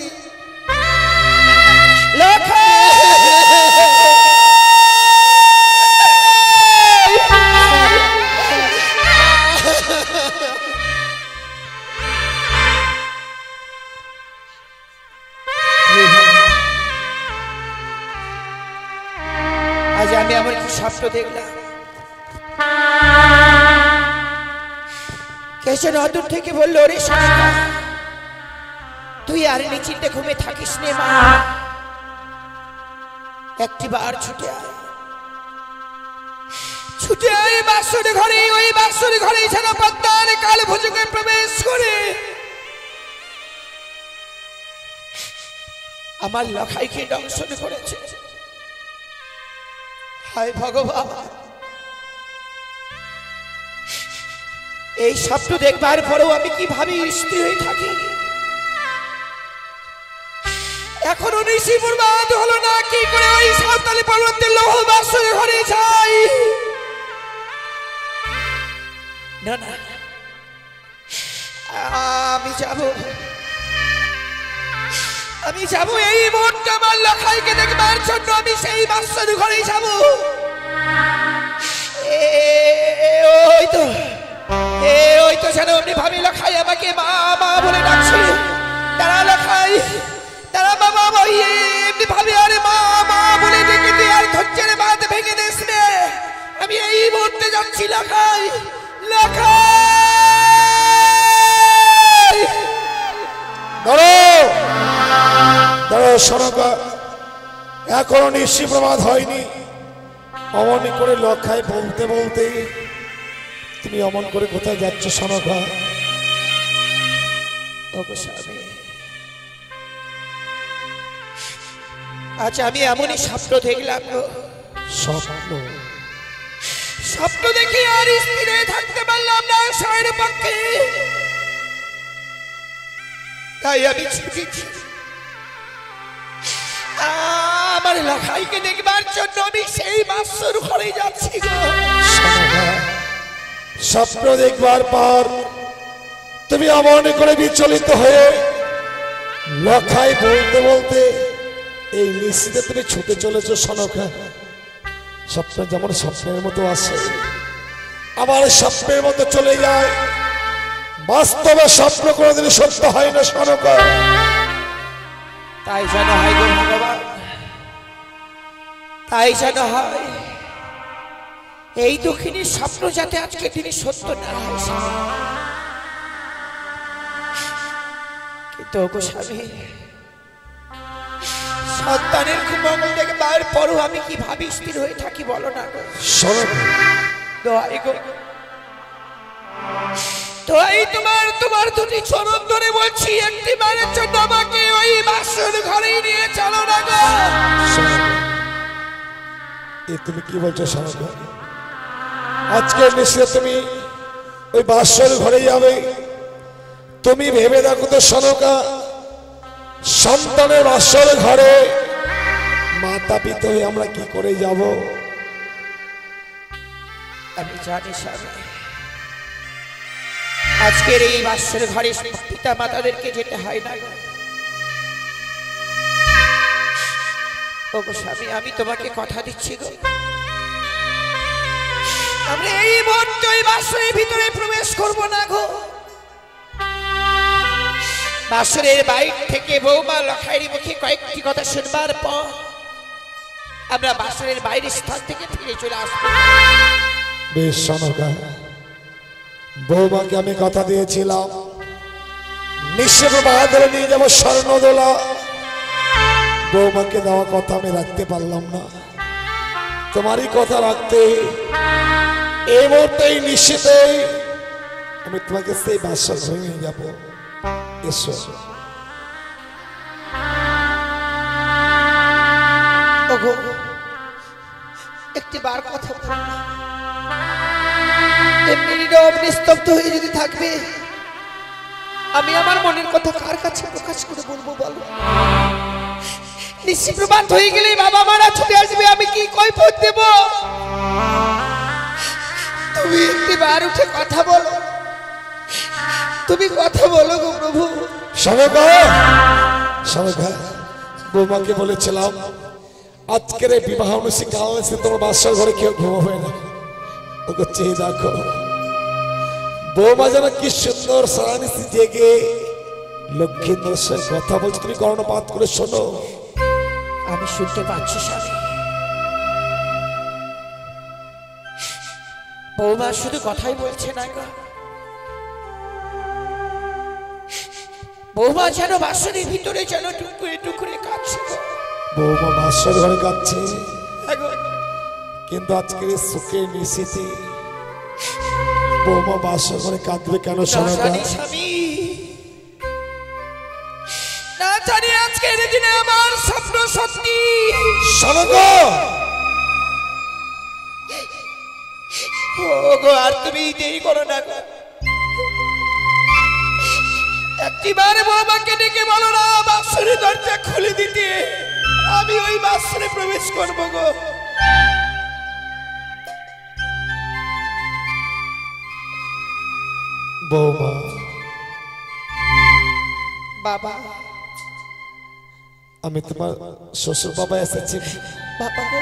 আজ আমি আমার কি স্বপ্ন দেখলাম কেশন অদূর থেকে বললো রে সনিকা তুই আর নিশ্চিন্তে ঘুমে থাকিস নে মা একটি বার ছুটে আয় ছুটে আয় বাসুর ঘরে ওই বাসুর ঘরে যেন পদ্মার কাল ভোজকে প্রবেশ করে আমার লখাইকে দংশন করেছে। হায় ভগবান এই স্বপ্ন দেখবার পরেও আমি কিভাবে স্থির হয়ে থাকি এখনো নিশিপুর বাদ হলো না কি করে ওই সাঁওতালি পর্বতের লৌহ বাসুর ঘরে যাই না না আমি যাব এই মুহূর্তে আমার লখাইকে দেখবার জন্য আমি সেই বাসুর ঘরে যাব। ওই তো যেন অমনি ভাবে লখাই আমাকে মা মা বলে ডাকছে তারা লখাই তারা বাবা ভাই এমনি ভাবে আরে মা মা বলে ডেকে তুই আর ধৈর্যের বাঁধ ভেঙে দিস নে আমি এই মুহূর্তে যাচ্ছি লখাই লখাই দাঁড়ো সনকা এখনো নিশ্চি প্রমাদ হয়নি অমনি করে লক্ষায় বলতে বলতে তুমি অমন করে কোথায় যাচ্ছ সনকা? আচ্ছা আমি এমনই স্বপ্ন দেখলাম স্বপ্ন দেখি আর স্থিরে থাকতে পারলাম না শয়ের পক্ষে তাই আমি ছুটেছি আমার আমার লখাইকে দেখবার জন্য আমি সেই বাসর ঘরে যাচ্ছি গো। স্বপ্ন দেখবার পর তুমি অমন করে বিচলিত হয়ে লখাই বলতে বলতে এই নিশ্চিতে তুমি ছুটে চলেছ সনকা। স্বপ্ন যেমন স্বপ্নের মতো আসে আবার স্বপ্নের মতো চলে যায়, বাস্তবে স্বপ্ন কোনোদিন সত্য হয় না সনকা। তাই যেন হয় গো ভগবান, তাই যেন হয়। এই দুঃখিনীর স্বপ্ন যাতে আজকে তিনি সত্য না হয়। কিন্তু গো স্বামী, সন্তানের খুব মঙ্গল দেখবার পরও আমি কি ভাবি স্থির হয়ে থাকি বলো না গো। দোহাই গো, দোহাই তোমার দুটি চরণ ধরে বলছি, একটি বারের জন্য আমাকে ওই বাসর ঘরেই নিয়ে চলো না গো। তুমি কি বলছো সনকা? আজকে নিশ্চয় তুমি ওই বাসর ঘরে যাবে? তুমি ভেবে দেখো তো সনকা, সন্তানের বাসর ঘরে মাতা পিতা হয়ে আমরা কি করে যাব? আমি জানি স্বামী, আজকের এই বাসর ঘরে পিতা মাতাদেরকে যেতে হয় না গো। ওগো স্বামী, আমি তোমাকে কথা দিচ্ছি গো, আমরা এই মুহূর্তে ওই বাসরের ভিতরে প্রবেশ করব না গো। বাসরের বাইরে থেকে বৌমা লখাইয়ের মুখে কয়েকটি কথা শুনবার পর আমরা বাসরের বাইরের স্থান থেকে ফিরে চলে আসবো। বেশ সনকা, বৌমাকে আমি কথা দিয়েছিলাম নিশ্চয় বাহাদুরে নিয়ে যাবো স্বর্ণদোলা। বৌমাকে দেওয়া কথা আমি রাখতে পারলাম না, তোমারই কথা রাখতে এই মুহূর্তেই নিশ্চিতেই আমি তোমাকে সেই বাসা ঘরে নিয়ে যাবো। এসো। ওগো, একটি বার কথা বলো না, এমনি নীরব নিস্তব্ধ হয়ে যদি থাকবে, আমি আমার মনের কথা কার কাছে প্রকাশ করে বলবো বলো? নিশ্চিত প্রমাণ হয়ে গেলে বাবা মারা ছুটে আসবে, আমি কি কৈফিয়ত দেব? তুমি একটি বার উঠে কথা বলো, তুমি কথা বলো গো প্রভু। সনকা, বৌমাকে বলেছিলাম আজকের এই বিবাহ অনুষ্ঠান কাল তোমার বাসার ঘরে কেউ ঘুমাবে না। ওকে চেয়ে দেখো, বৌমা যেন কি সুন্দর সারানিসি জেগে লক্ষ্মীন্দর সাথে কথা বলছে, তুমি কর্ণপাত করে শোনো। আমি শুনতে পাচ্ছি স্বামী, বৌমা শুধু কথাই বলছে না গো, বৌমা যেন বাসনের ভিতরে যেন টুকরে টুকরে কাঁদছে গো। বৌমা বাসার ঘরে কাঁদছে, কিন্তু আজকের সুখে নিশিতে বৌমা বাসার ঘরে কাঁদবে কেন সনকা? স্বামী, না জানি আজকের দিনে আমার স্বপ্ন সত্যি। সনকা, ওগো, আর তুমি দেরি করো না গো, একটিবার বৌমাকে ডেকে বলো না বাসরের দরজা খুলে দিতে, আমি ওই বাসরে প্রবেশ করবো গো। বৌমা, বাবা, আমি তোমার শ্বশুর বাবা এসেছি, বাবা গো,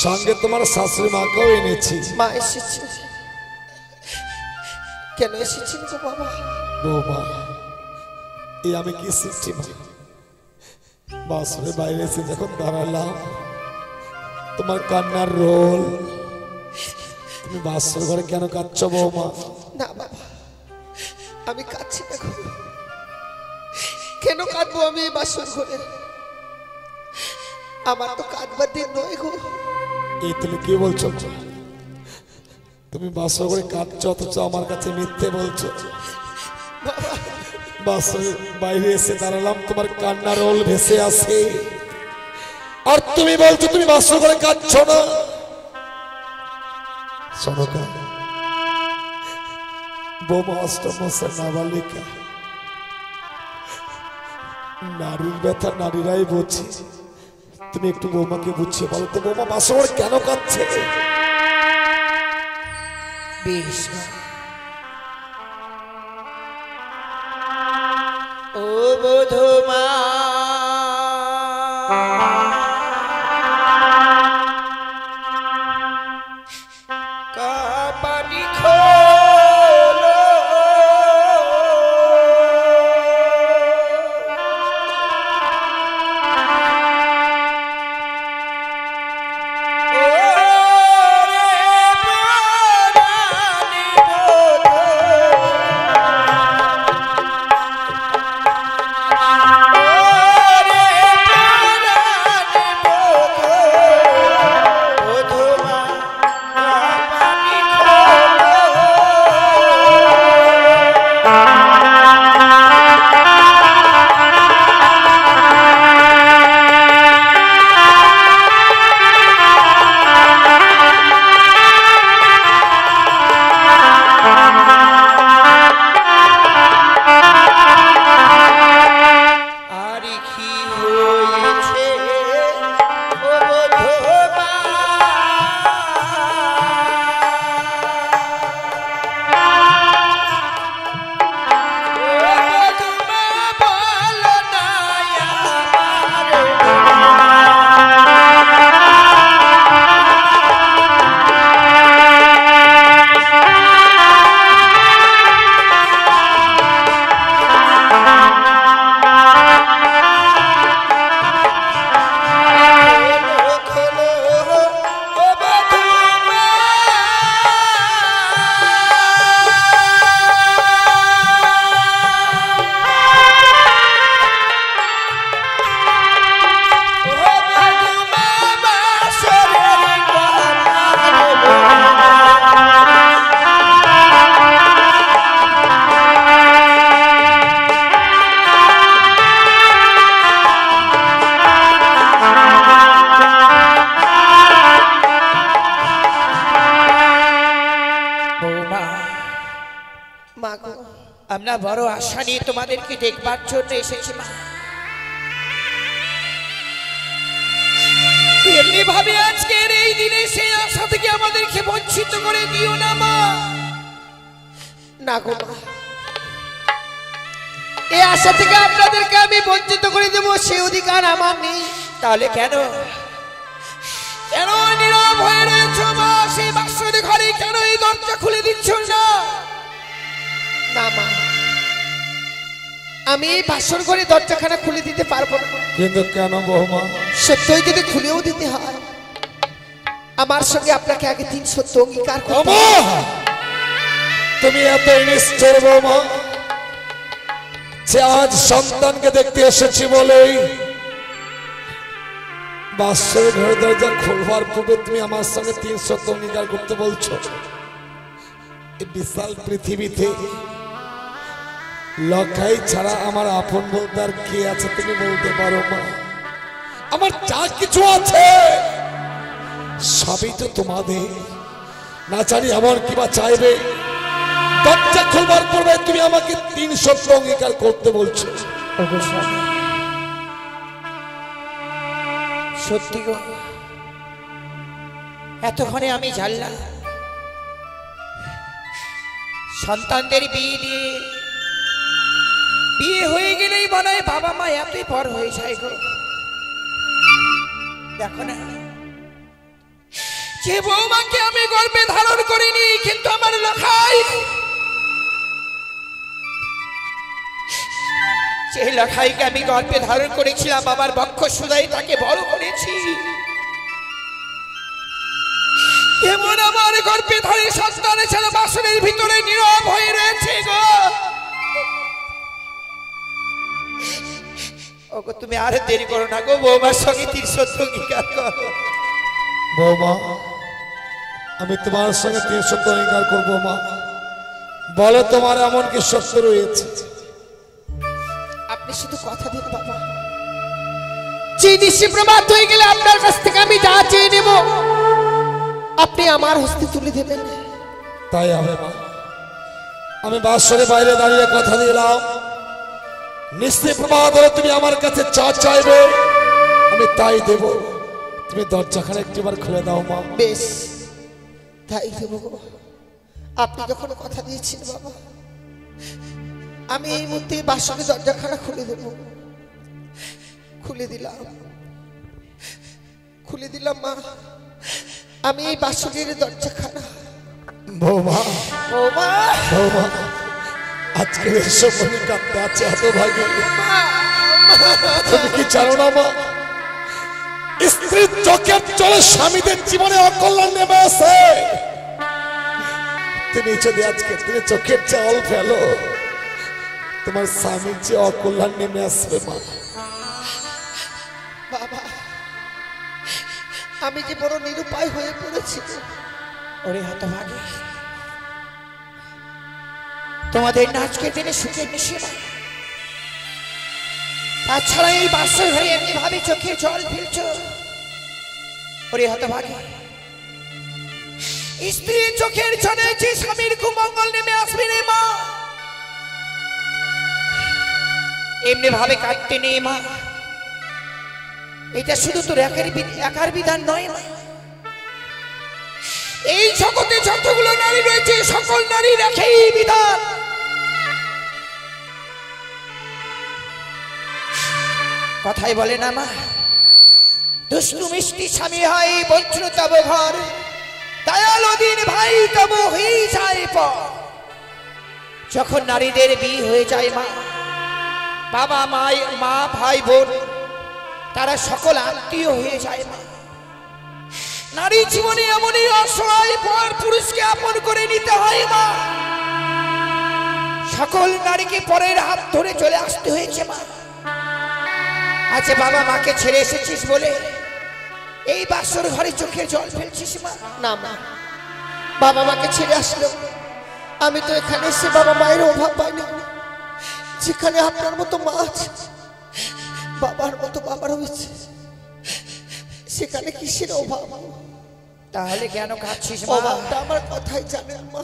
সঙ্গে তোমার শাশুড়ি মাকেও এনেছি। মা এসেছে, কেন এসেছেন গো বাবা? বৌমা, এই আমি কি সৃষ্টি মা, বাসরে বাইরে এসে যখন দাঁড়ালাম তোমার কান্নার রোল, তুমি বাসর ঘরে কেন কাঁদছো বৌমা? না বাবা, আমি কাঁদছি না গো, কেন কাঁদবো আমি এই বাসর ঘরে? আমার তো কাঁদবার দিন নয় গো। এই তুমি কি বলছো? তুমি বাসর ঘরে কাঁদছো অথচ আমার কাছে মিথ্যে বলছো। বাসের বাইরে এসে দাঁড়ালাম, তোমার কান্নার রোল ভেসে আসে, আর তুমি বলছো তুমি বাসর ঘরে কাঁদছো না। সনকা, বৌমা অষ্টম নাবালিকা, নারীর ব্যথা নারীরাই বোঝে, তুমি একটু বৌমাকে বুঝিয়ে বলো তো বৌমা বাসর কেন কাঁদছে? বেশ ও বধূমা কাপানি খোলো আমরা বড় আশা নিয়ে তোমাদেরকে দেখবার জন্য এসেছি মা। এমনি ভাবে আজকের এই দিনে সেই আশা থেকে আমাদেরকে বঞ্চিত করে দিও না মা। না গো মা, এই আশা থেকে আপনাদেরকে আমি বঞ্চিত করে দেবো সেই অধিকার আমার নেই। তাহলে কেন কেন নীরব হয়ে রয়েছ মা? সেই বাক্সের ঘরে কেন এই দরজা খুলে দিচ্ছ না? না মা, আমি এই বাসর ঘরে দরজাখানা খুলে দিতে পারবো না। কিন্তু কেন বৌমা? সত্যই যদি খুলেও দিতে হয়, আমার সঙ্গে আপনাকে আগে 3 সত্য অঙ্গীকার করতে বৌমা, তুমি এত নিষ্ঠুর বৌমা যে আজ সন্তানকে দেখতে এসেছি বলেই বাসর ঘরের দরজা খুলবার পূর্বে তুমি আমার সঙ্গে 3 সত্য অঙ্গীকার করতে বলছো? এই বিশাল পৃথিবীতে লক্ষাই ছাড়া আমার আপন বলতে আর কে আছে তুমি বলতে পারো মা? আমার যা কিছু আছে সবই তো তোমাদের। না জানি আমার কিবা চাইবে, দরজা খুলবার পূর্বে তুমি আমাকে 3 সত্য অঙ্গীকার করতে বলছো। সত্যি গো, এতক্ষণে আমি জানলাম সন্তানদের বিয়ে হয়ে গেলেই মনে হয় বাবা মা এতই পর হয়ে যায় গো। দেখো না, যে বৌমাকে আমি গর্ভে ধারণ করিনি, কিন্তু আমার লখাই, যে লখাইকে আমি গর্ভে ধারণ করেছিলাম, আমার বক্ষ সুদাই তাকে বড় করেছি, এমন আমার গর্ভে ধরে সন্তান ছেলে বাসনের ভিতরে নীরব হয়ে রয়েছে গো। ওগো তুমি আর দেরি করো না গো, বৌমার সঙ্গে 3 সত্য অঙ্গীকার করো। বৌমা, আমি তোমার সঙ্গে 3 সত্য অঙ্গীকার করবো মা। বলো তোমার এমন কি সত্য রয়েছে? আপনি শুধু কথা দিন বাবা, যে নিশ্চয় প্রমাদ হয়ে গেলে আপনার কাছ থেকে আমি যা চেয়ে নেব আপনি আমার হস্তে তুলে দেবেন। তাই হবে মা। আমি বাসরে বাইরে দাঁড়িয়ে কথা দিলাম, নিশ্চয় প্রমাদ হলে তুমি আমার কাছে যা চাইবে আমি তাই দেব। তুমি দরজাখানা একটিবার খুলে দাও মা। বেশ, তাই দেব গো। আপনি যখন কথা দিয়েছেন বাবা, আমি এই মুহূর্তে বাসনের দরজাখানা খুলে দেব। খুলে দিলাম মা, আমি এই বাসনের দরজাখানা। বৌমা, বৌমা, বৌমা, আজকে এসব মনে কাঁদতে আছে হতভাগী। তুমি কি জানো না মা, স্ত্রীর চোখের জলে স্বামীদের জীবনে অকল্যাণ নেমে আসে। তুমি যদি আজকে তুমি চোখের জল ফেলো, তোমার স্বামীর যে অকল্যাণ নেমে আসবে মা। বাবা, আমি যে বড় নিরুপায় হয়ে পড়েছি। ওরে হতভাগী, তোমাদের নাচকে দিনে সুখের নিশে মা। তাছাড়া এই বাসর ঘরে এমনি ভাবে চোখে জল ফেলছ। ওরে হতভাগী, স্ত্রীর চোখের জলে যে স্বামীর কুমঙ্গল নেমে আসবে রে মা, এমনি ভাবে কাটতে নেই মা। এটা শুধু তোর একার বিধান নয় মা, এই জগতে যতগুলো নারী রয়েছে সকল নারীর একই বিধান। কথাই বলে না মা, দুষ্টু মিষ্টি স্বামী হয় বঞ্চন তব ঘর, দয়ালু দিন ভাই তব হয়ে যায় পর। যখন নারীদের বিয়ে হয়ে যায় মা, বাবা মা ভাই বোন তারা সকল আত্মীয় হয়ে যায় মা। নারী জীবনে এমনই অসহায় পর পুরুষকে আপন করে নিতে হয় মা। সকল নারীকে পরের হাত ধরে চলে আসতে হয়েছে মা। আচ্ছা বাবা মাকে ছেড়ে এসেছিস বলে এই বাসর ঘরে চোখের জল ফেলছিস মা? না মা, বাবা মাকে ছেড়ে আসলো, আমি তো এখানে এসে বাবা মায়ের অভাব পাইনি। যেখানে আপনার মতো মা আছে, বাবার মতো বাবার হয়েছে, সেখানে কিসের অভাব? তাহলে কেন কাঁদছিস মা? অভাবটা আমার কথাই জানেন মা।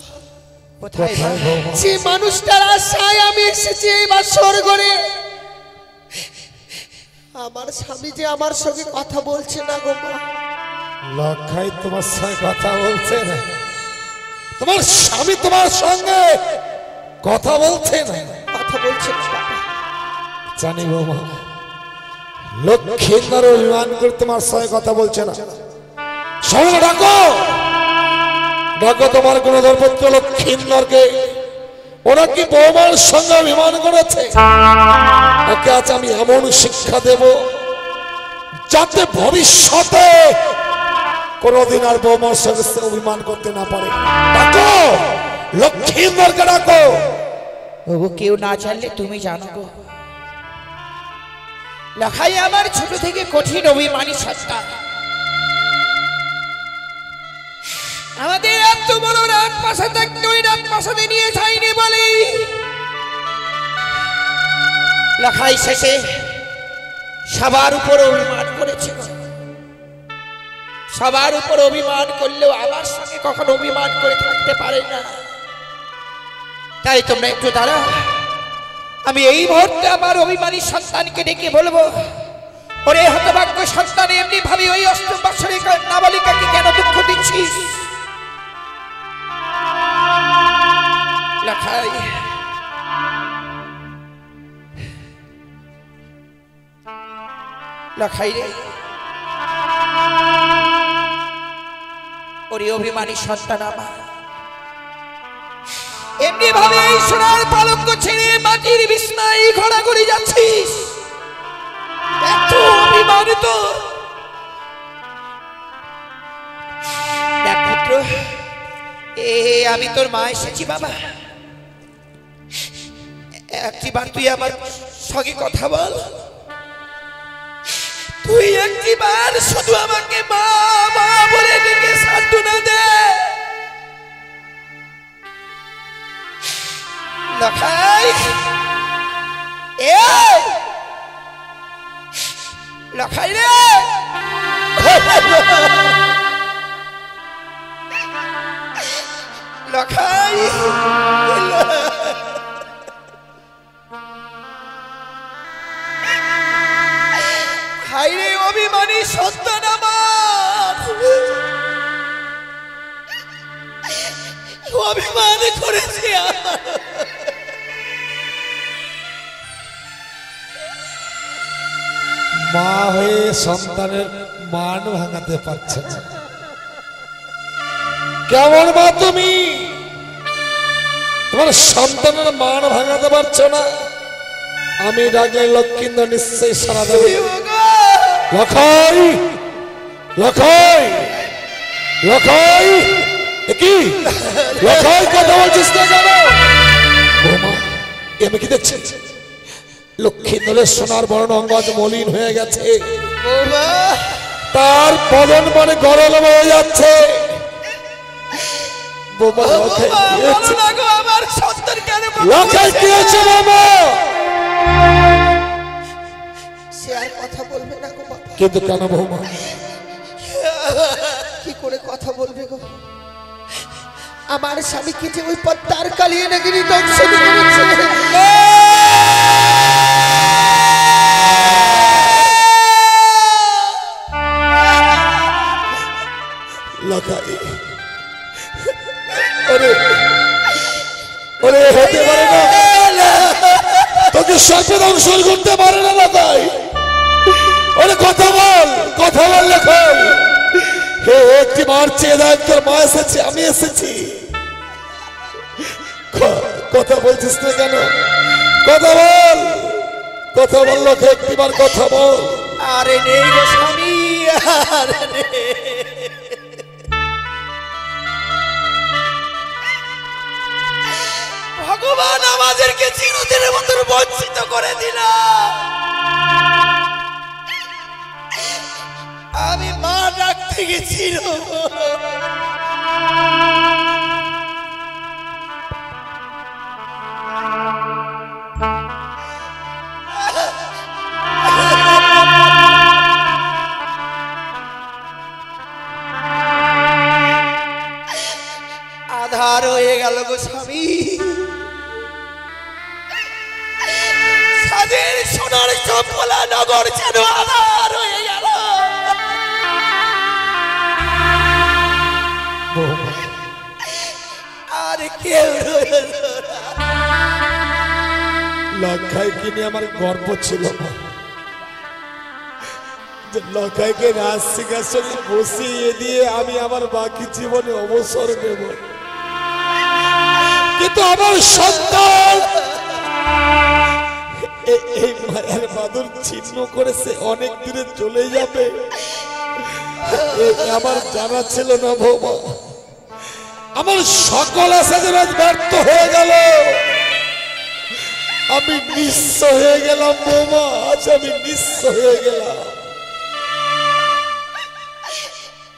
কোথায় মা? যে মানুষটার আশায় আমি এসেছি এই বাসর ঘরে, আমার স্বামী যে আমার সঙ্গে কথা বলছে না গো মা। লক্ষাই তোমার সঙ্গে কথা বলছে না? তোমার স্বামী তোমার সঙ্গে কথা বলছে না? কথা বলছে না বাবা। জানি বৌমা, লক্ষ্মীন্দর অভিমান করে তোমার সঙ্গে কথা বলছে না। সঙ্গে ডাকো, ডাকো তোমার কোন ধর্মপুত্র লক্ষ্মীন্দরকে। ওরা কি বৌমার সঙ্গে অভিমান করেছে? ওকে আজ আমি এমন শিক্ষা দেব যাতে ভবিষ্যতে কোনদিন আর বৌমার সঙ্গে অভিমান করতে না পারে। ডাকো, লক্ষ্মীন্দরকে ডাকো। ওগো, কেউ না জানলে তুমি জানো গো। লখাই আমার ছোট থেকে কঠিন অভিমানী সত্তা। আমাদের এত বড় রাত প্রাসাদ থাকতে ওই রাত প্রাসাদে নিয়ে যায়নি বলে লখাই শেষে সবার উপর অভিমান করেছে। সবার উপর অভিমান করলেও আমার সঙ্গে কখনো অভিমান করে থাকতে পারে না। তাই তোমরা একটু দাঁড়াও, আমি এই মুহূর্তে আমার অভিমানী সন্তানকে ডেকে বলবো, ওরে হতভাগ্য সন্তান, এমনি ভাবে ওই অষ্টম বৎসরের নাবালিকাকে কেন দুঃখ দিচ্ছিস? লখাই, লখাই রে, ওরে অভিমানী সন্তান আমার, এমনি ভাবে এই সোনার পালঙ্ক ছেড়ে মাটির বিছনায় ঘোরাঘুরি যাচ্ছিস? এত অভিমান তো! দেখ পুত্র, আমি তোর মা এসেছি বাবা। একটিবার তুই আমার সঙ্গে কথা বল। তুই একটিবার শুধু আমাকে মা মা বলে ডেকে সান্ত্বনা দে। লখাই, লখাই রে, লখাই, হাইরে অভিমানী সন্তান আমার অভিমান করেছি মা হয়ে সন্তানের মান ভাঙাতে পারছে না। কেমন মা তুমি? তোমার সন্তানের মান ভাঙাতে পারছো না। আমি ডাকলে লক্ষ্মীন্দর নিশ্চয়ই সারা দেবে। লখাই লখাই লখাই কি লখাই কথা বলছিস না কেন? বৌমা আমি কি দেখছি লক্ষ্মীন্দরের সোনার বর্ণ অঙ্গ আজ মলিন হয়ে গেছে, তার বদন মানে গরল হয়ে যাচ্ছে। বৌমা লখাই আমার সন্তান কেন লখাই কি হয়েছে বাবা? সে আর কথা বলবে না গো বাবা। কিন্তু কেন বৌমা? কি করে কথা বলবে গো? আমার স্বামীকে যে ওই পদ্মার কালিয়ে নাগিনী দংশন করেছে। লখাই ওরে ওরে হতে পারে না, তোকে সর্বে দংশন করতে পারে না লখাই। ওরে কথা বল লখাই। হে একটি মার চেয়ে দেখ, তোর মা এসেছে, আমি এসেছি। কথা বলছিস না কেন? কথা বল লখাই, একটিবার কথা বল। আরে নেই গো স্বামী, আরে নেই। ভগবান আমাদেরকে চিরদিনের মতো বঞ্চিত করে দিল। আমি মা ডাকতে গেছিল, আধার হয়ে গেল গো স্বামী। সাদের সোনার চম্পলা নগর যেন আধার হয়ে গেল। আর কেউ লখাই কিনে আমার গর্ব ছিল না যে লখাইকে রাজ সিংহাসনে বসিয়ে দিয়ে আমি আমার বাকি জীবনে অবসর নেব, কিন্তু আমার সন্তান এই মায়ের বাদর ছিন্ন করেছে, অনেক দূরে চলে যাবে আমার জানা ছিল না বৌমা। আমার সকল আশা যেন ব্যর্থ হয়ে গেল, আমি নিঃস্ব হয়ে গেলাম বৌমা, আজ আমি নিঃস্ব হয়ে গেলাম।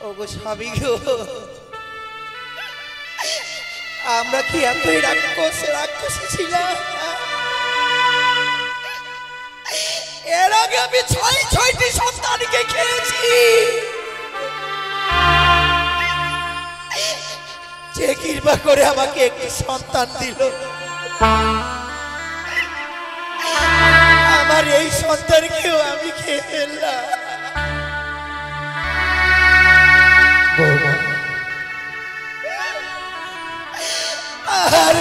ওগো স্বামী গো, আমরা কি এতই রাক্ষসী ছিলাম? এর আগে আমি ছয়টি সন্তানকে খেয়েছি, যে কৃপা করে আমাকে একটি সন্তান দিল। আমার এই সন্তানকেও আমি খেয়ে ফেললাম। আর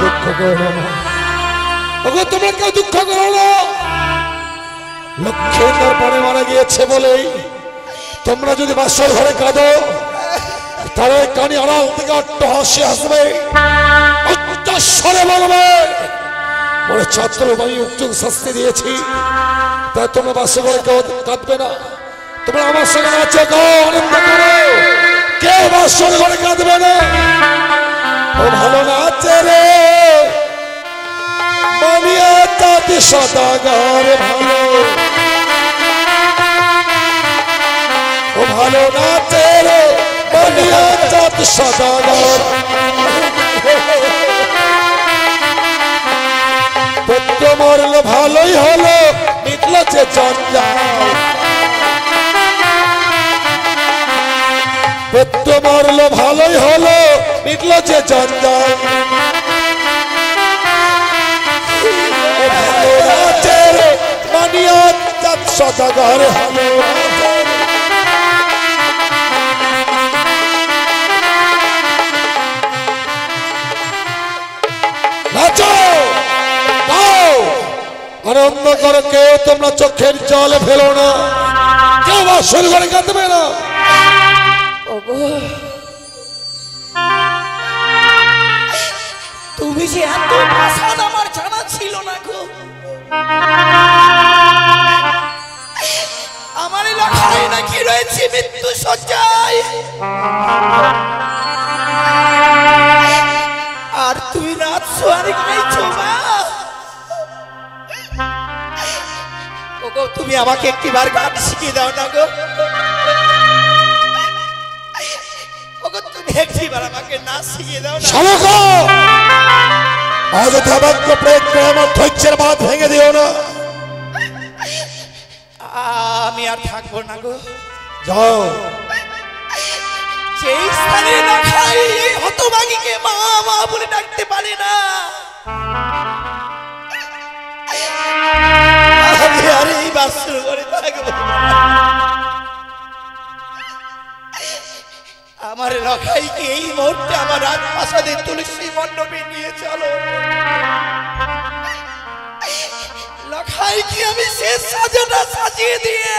দুঃখ করো না, তোমরা কেউ দুঃখ করো না। লক্ষ্মীন্দর পরে মারা গিয়েছে বলেই তোমরা যদি বাসর ঘরে কাঁদো, তারা কানি আড়াল থেকে অট্টহাসি আসবে, অট্টস্বরে বলবে ওরে ছাত্র আমি উচ্চক শাস্তি দিয়েছি, তাই তোমরা বাসর ঘরে কেউ কাঁদবে না। তোমরা আমার সঙ্গে নাচো, গাও, আনন্দ করো, কেউ বাসর ঘরে কাঁদবে না। ও ভালো নাচে রে মানিয়া তাতে সদাগর ভালো, ও ভালো নাচে রে মানিয়া তাতে সদাগর। পুত্র মরল ভালোই হলো, মিটল যে জঞ্জাল। পুত্র মরল ভালোই হলো, মিটল যে জঞ্জাল। ভালো নাচে রে মানিয়া তাতে সদাগর হলো নাচো গাও আনন্দ করো কেউ তোমরা চোখের জল ফেলো না কেউ শুরু করে কাঁদবে না তুমি যে এত ভাষাদ আমার জানা ছিল না গো আমার এলাকায় নাকি রয়েছে মৃত্যু সজ্জায় আর তুমি নাচছো আর গাইছো মা ওগো তুমি আমাকে একটিবার গান শিখিয়ে দাও না গো ওগো তুমি একটিবার আমাকে নাচ শিখিয়ে দাও না শালকা আজ ধাবাক্য প্রেত প্রেম আর ধৈর্যের বাঁধ ভেঙে দিও না আমি আর থাকবো না গো যাও সেই স্থানে না খাই এই হতভাগীকে মা মা বলে ডাকতে পারে না আমি আর এই বাসর ঘরে থাকবো আমার লখাইকে এই মুহূর্তে আমার রাজপ্রাসাদের তুলসী মণ্ডপে নিয়ে চলো লখাইকে আমি শেষ সাজাটা সাজিয়ে দিয়ে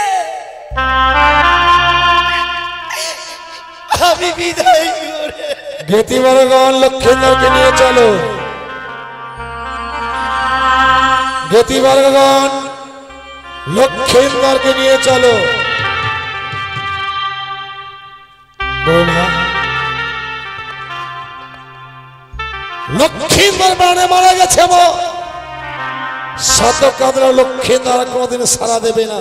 আমি বিদায় করে গীতিবরগণ লক্ষ্মীন্দরকে নিয়ে চলো গীতিবরগণ লক্ষ্মীন্দরকে নিয়ে চলো বৌমা লক্ষ্মীন্দর প্রাণে মারা গেছে মা শত কাঁদরা লক্ষ্মীন্দর কোনোদিন সারা দেবে না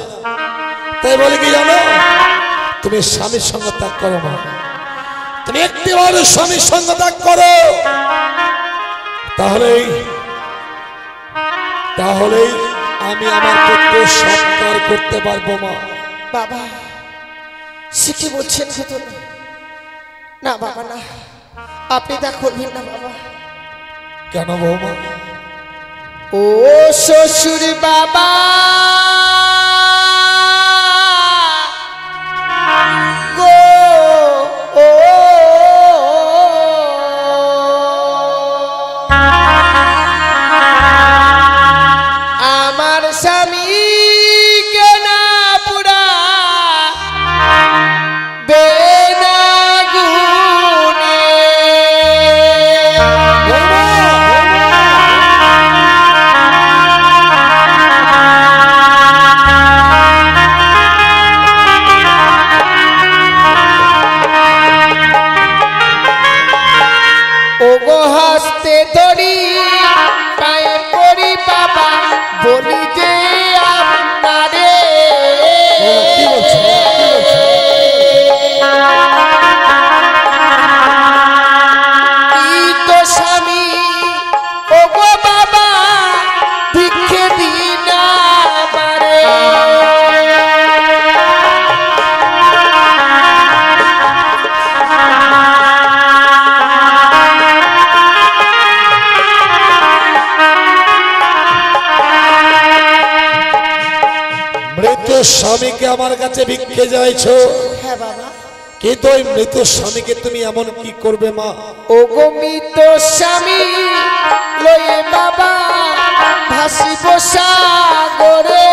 তাই বলে কি জানো তুমি স্বামীর সঙ্গে ত্যাগ করো মা তুমি একটিবার স্বামীর সঙ্গে ত্যাগ করো তাহলেই আমি আমার পুত্রের সৎকার করতে পারবো মা বাবা সে কি বলছেন না বাবা না আপনি তা করবেন না বাবা কেন বৌমা ও শ্বশুর বাবা গো ও আমার স্বামী কেনা পুরা হাসতে ধরি পায়ে করি বাবা বলি যে আপনারে তো স্বামী ও গো বাবা ভিক্ষে দিন আমারে স্বামীকে আমার কাছে ভিক্ষে যাইছো হ্যাঁ বাবা কিন্তু ওই মৃত স্বামীকে তুমি এমন কি করবে মা ও গো মৃত স্বামী লয়ে বাবা ভাসিব সাগরে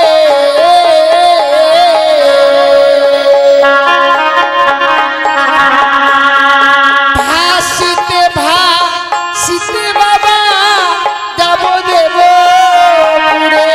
ভাসিতে ভাসিতে বাবা যাব দেব পুরে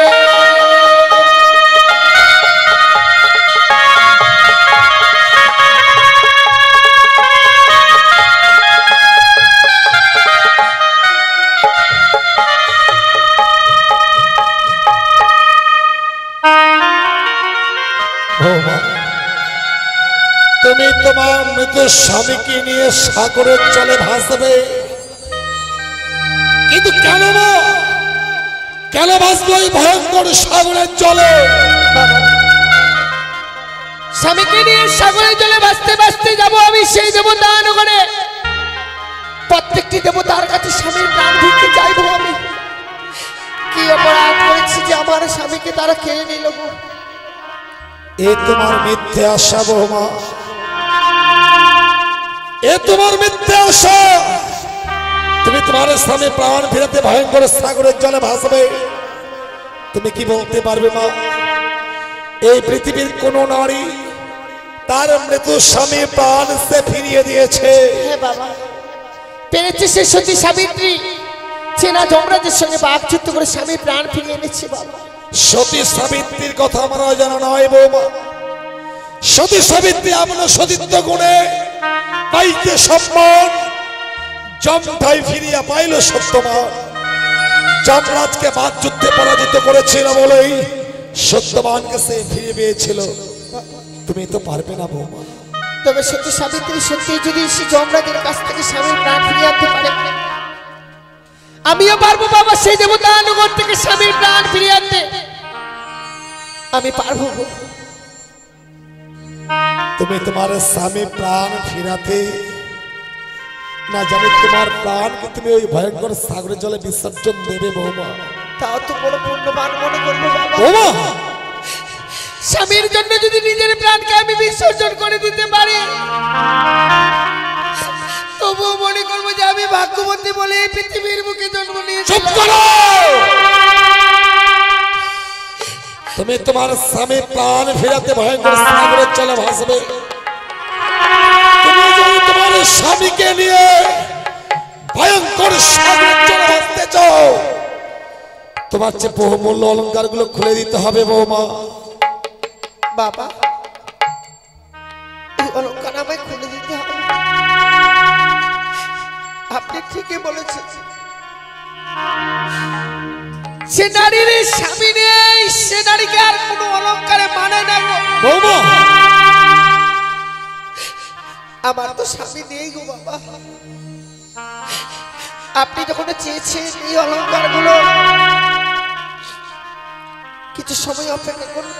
তুমি তোমার মৃত স্বামীকে নিয়ে সাগরের জলে ভাসবে কিন্তু কেন না কেন ভাসবে ওই ভয়ঙ্কর সাগরের জলে স্বামীকে নিয়ে সাগরের জলে ভাসতে ভাসতে যাবো আমি সেই দেবতা নগরে প্রত্যেকটি দেবতার কাছে স্বামীর প্রাণ ভিক্ষে চাইবো আমি কি অপরাধ করেছি যে আমার স্বামীকে তারা কেড়ে নিল গো এ তোমার মিথ্যে আশা বৌমা, এ তোমার মিথ্যে আশা। তুমি তোমার স্বামী প্রাণ ফিরাতে ভয়ঙ্কর সাগরের জলে ভাসবে। তুমি কি বলতে পারবে মা, এই পৃথিবীর কোন নারী তার মৃত স্বামী প্রাণ সে ফিরিয়ে দিয়েছে? হ্যাঁ বাবা, পেরেছে সে সতী সাবিত্রী, চেনা যমরাজের সঙ্গে বাকযুদ্ধ করে স্বামী প্রাণ ফিরিয়ে এনেছে বাবা। সতী সাবিত্রীর কথা আমার জানা নয় বৌমা। সতী সাবিত্রী এমন সতীত্ব গুণে পাইতে সম্মান, যমঠাই ফিরিয়া পাইল সত্যবান। যমরাজকে বাকযুদ্ধে পরাজিত করেছিল বলেই সত্যবানকে সে ফিরে পেয়েছিল। তুমি তো পারবে না বৌমা। তবে সতী সাবিত্রী সত্যি যদি সে যমরাজের কাছ থেকে স্বামীর প্রাণ ফিরিয়ে আনতে পারে, আমিও পারবো বাবা সেই দেবতানুগর থেকে স্বামীর প্রাণ ফিরিয়ে আনতে। আমি পারবো। তুমি তোমার স্বামী প্রাণ ফিরাতে না জানি তোমার প্রাণকে তুমি ওই ভয়ঙ্কর সাগরের জলে বিসর্জন দেবে বৌমা। তাও তো বড় পুণ্যবান মনে করবো বাবা। বৌমা, স্বামীর জন্য যদি নিজের প্রাণকে আমি বিসর্জন করে দিতে পারি, তবুও মনে করবো যে আমি ভাগ্যবতী বলে এই পৃথিবীর বুকে জন্ম নিয়েছি। চুপ করো। তুমি তোমার স্বামী প্রাণ ফিরাতে ভয়ঙ্কর সাগরের জলে ভাসবে। তুমি যদি তোমার স্বামীকে নিয়ে ভয়ঙ্কর সাগরের জলে ভাসতে চাও, তোমার চেয়ে বহুমূল্য অলংকার গুলো খুলে দিতে হবে বৌমা। বাবা, এই অলংকার আমায় খুলে দিতে হবে। আপনি ঠিকই বলেছেন, সে নারীর স্বামী নেই, সে নারীকে আর কোনো অলংকারে মানে না গো বৌমা। আমার তো স্বামী নেই গো বাবা। আপনি যখন চেয়েছেন এই অলংকার গুলো, কিছু সময় অপেক্ষা করুন,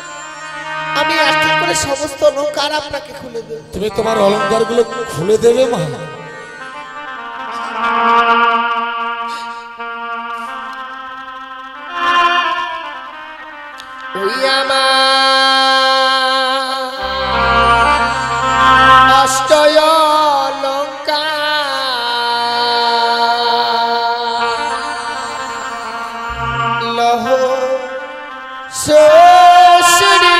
আমি আস্তে করে সমস্ত অলংকার আপনাকে খুলে দেব। তুমি তোমার অলংকার গুলো খুলে দেবে মা। ওই আমার অষ্টয় অলংকার লহ শ্বশুরি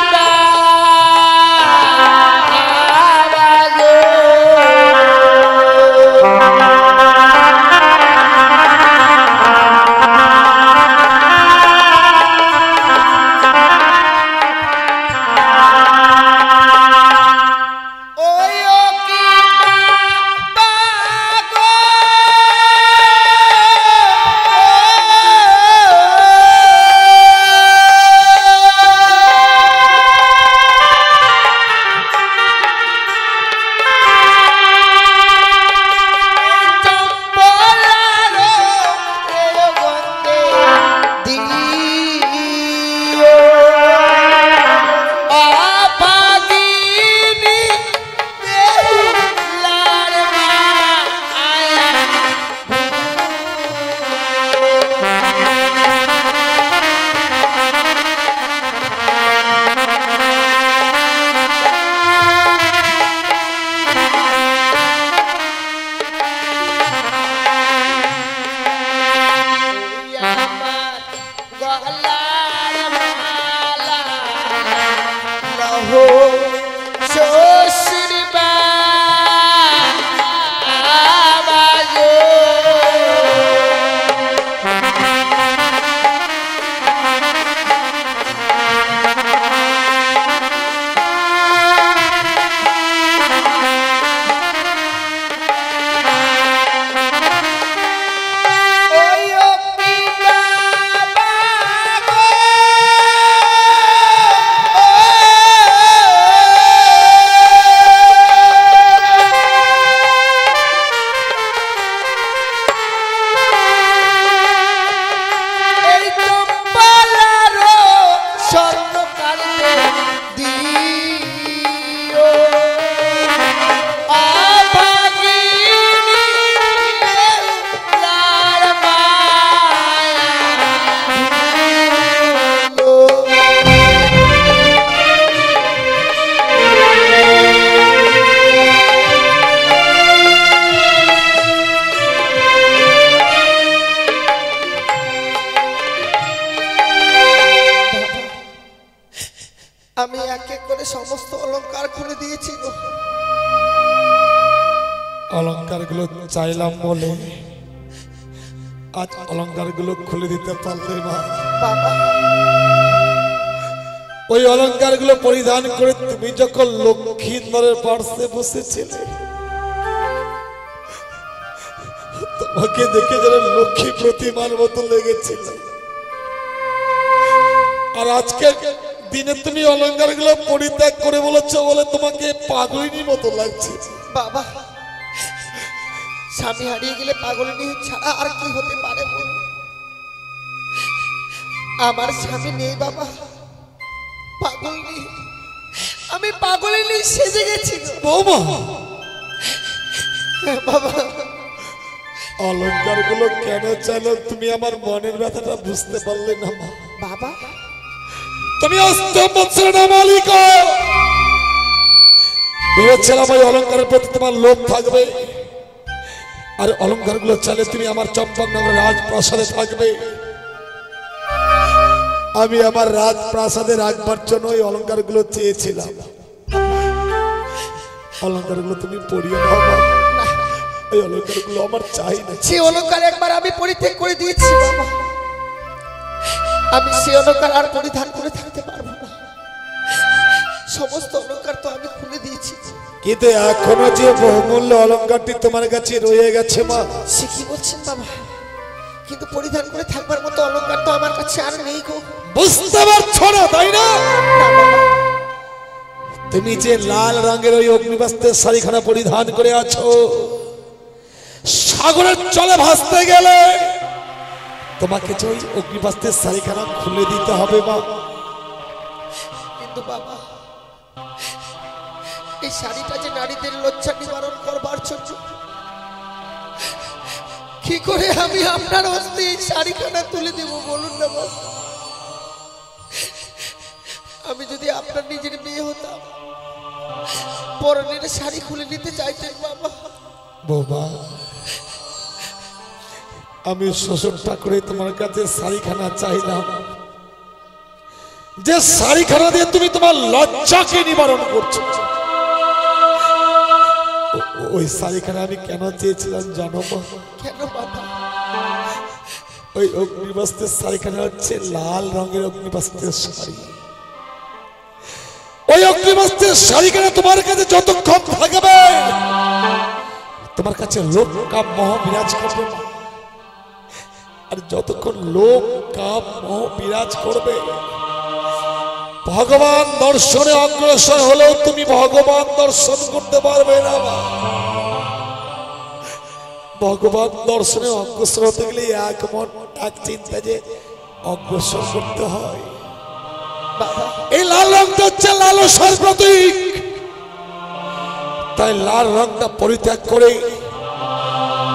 আমি এক এক করে সমস্ত অলংকার খুলে দিয়েছি গো। অলংকার গুলো চাইলাম বলে আজ অলংকার গুলো খুলে দিতে পারলে মা। বাবা ওই অলংকার গুলো পরিধান করে তুমি যখন লক্ষ্মীন্দরের পার্শ্বে বসেছিলে, তোমাকে দেখে যেন লক্ষ্মী প্রতিমার মতো লেগেছিল। আর আজকে দিনে তুমি অলংকার গুলো পরিত্যাগ করে বলেছো বলে তোমাকে পাগলিনীর মতো লাগছে। বাবা স্বামী হারিয়ে গেলে পাগলিনী ছাড়া আর কি হতে পারে বল? আমার স্বামী নেই বাবা, পাগলিনী, আমি পাগলিনী সেজে গেছি গো। বৌমা বাবা অলংকার গুলো কেন চাইলো তুমি আমার মনের ব্যথাটা বুঝতে পারলে না মা। বাবা তুমি অষ্টবৎসর মালিক, ভেবেছিলাম ওই অলংকারের প্রতি তোমার লোভ থাকবে, আর অলংকার গুলো চাইলে তুমি আমার চম্পকনগরের রাজপ্রাসাদে থাকবে। আমি আমার রাজপ্রাসাদে রাখবার জন্য ওই অলংকার গুলো চেয়েছিলাম। অলংকার গুলো তুমি পরিয়ে নাও মা, ওই অলংকার গুলো আমার চাই না। সে অলংকার একবার আমি পরিত্যাগ করে দিয়েছি বাবা, আমি সে অলংকার আর পরিধান করে থাকতে পারবো না। সমস্ত অলংকার তো আমি খুলে দিয়েছি, কিন্তু এখনো যে বহুমূল্য অলংকারটি তোমার কাছে রয়ে গেছে মা। সে কি বলছেন বাবা? কিন্তু পরিধান করে থাকবার মতো অলংকার তো আমার কাছে আর নেই গো। বুঝতে পারছো না তাই না? তুমি যে লাল রঙের ওই অগ্নিবস্ত্রের শাড়িখানা পরিধান করে আছো, সাগরের জলে ভাসতে গেলে তোমাকে যে ওই অগ্নিবস্ত্রের শাড়িখানা খুলে দিতে হবে মা। কিন্তু বাবা এই শাড়িটা যে নারীদের লজ্জা নিবারণ করবার জন্য, কি করে আমি আপনার হস্তে এই শাড়িখানা তুলে দেব বলুন না বাবা? আমি যদি আপনার নিজের মেয়ে হতাম, পরনের শাড়ি খুলে নিতে চাইতেন বাবা। বাবা আমি শ্বশুর ঠাকুরে তোমার কাছে শাড়িখানা চাইলাম, যে শাড়িখানা দিয়ে তুমি তোমার লজ্জাকে নিবারণ করছো। ওই শাড়িখানা আমি কেন চেয়েছিলাম জানো মা? কেন বাবা? ওই অগ্নিবস্ত্রের শাড়িখানা হচ্ছে লাল রঙের অগ্নিবস্ত্রের শাড়ি। ওই অগ্নিবস্ত্রের শাড়িখানা তোমার কাছে যতক্ষণ থাকবে, তোমার কাছে লোভ কাম মোহ বিরাজ করবে মা। আর যতক্ষণ লোভ কাম মোহ বিরাজ করবে, ভগবান দর্শনে অগ্রসর হলেও তুমি ভগবান দর্শন করতে পারবে না মা। ভগবান দর্শনে অগ্রসর হতে গেলে এক মন এক চিন্তা যে অগ্রসর করতে হয়। এই লাল রংটা হচ্ছে লালসার প্রতীক, তাই লাল রংটা পরিত্যাগ করে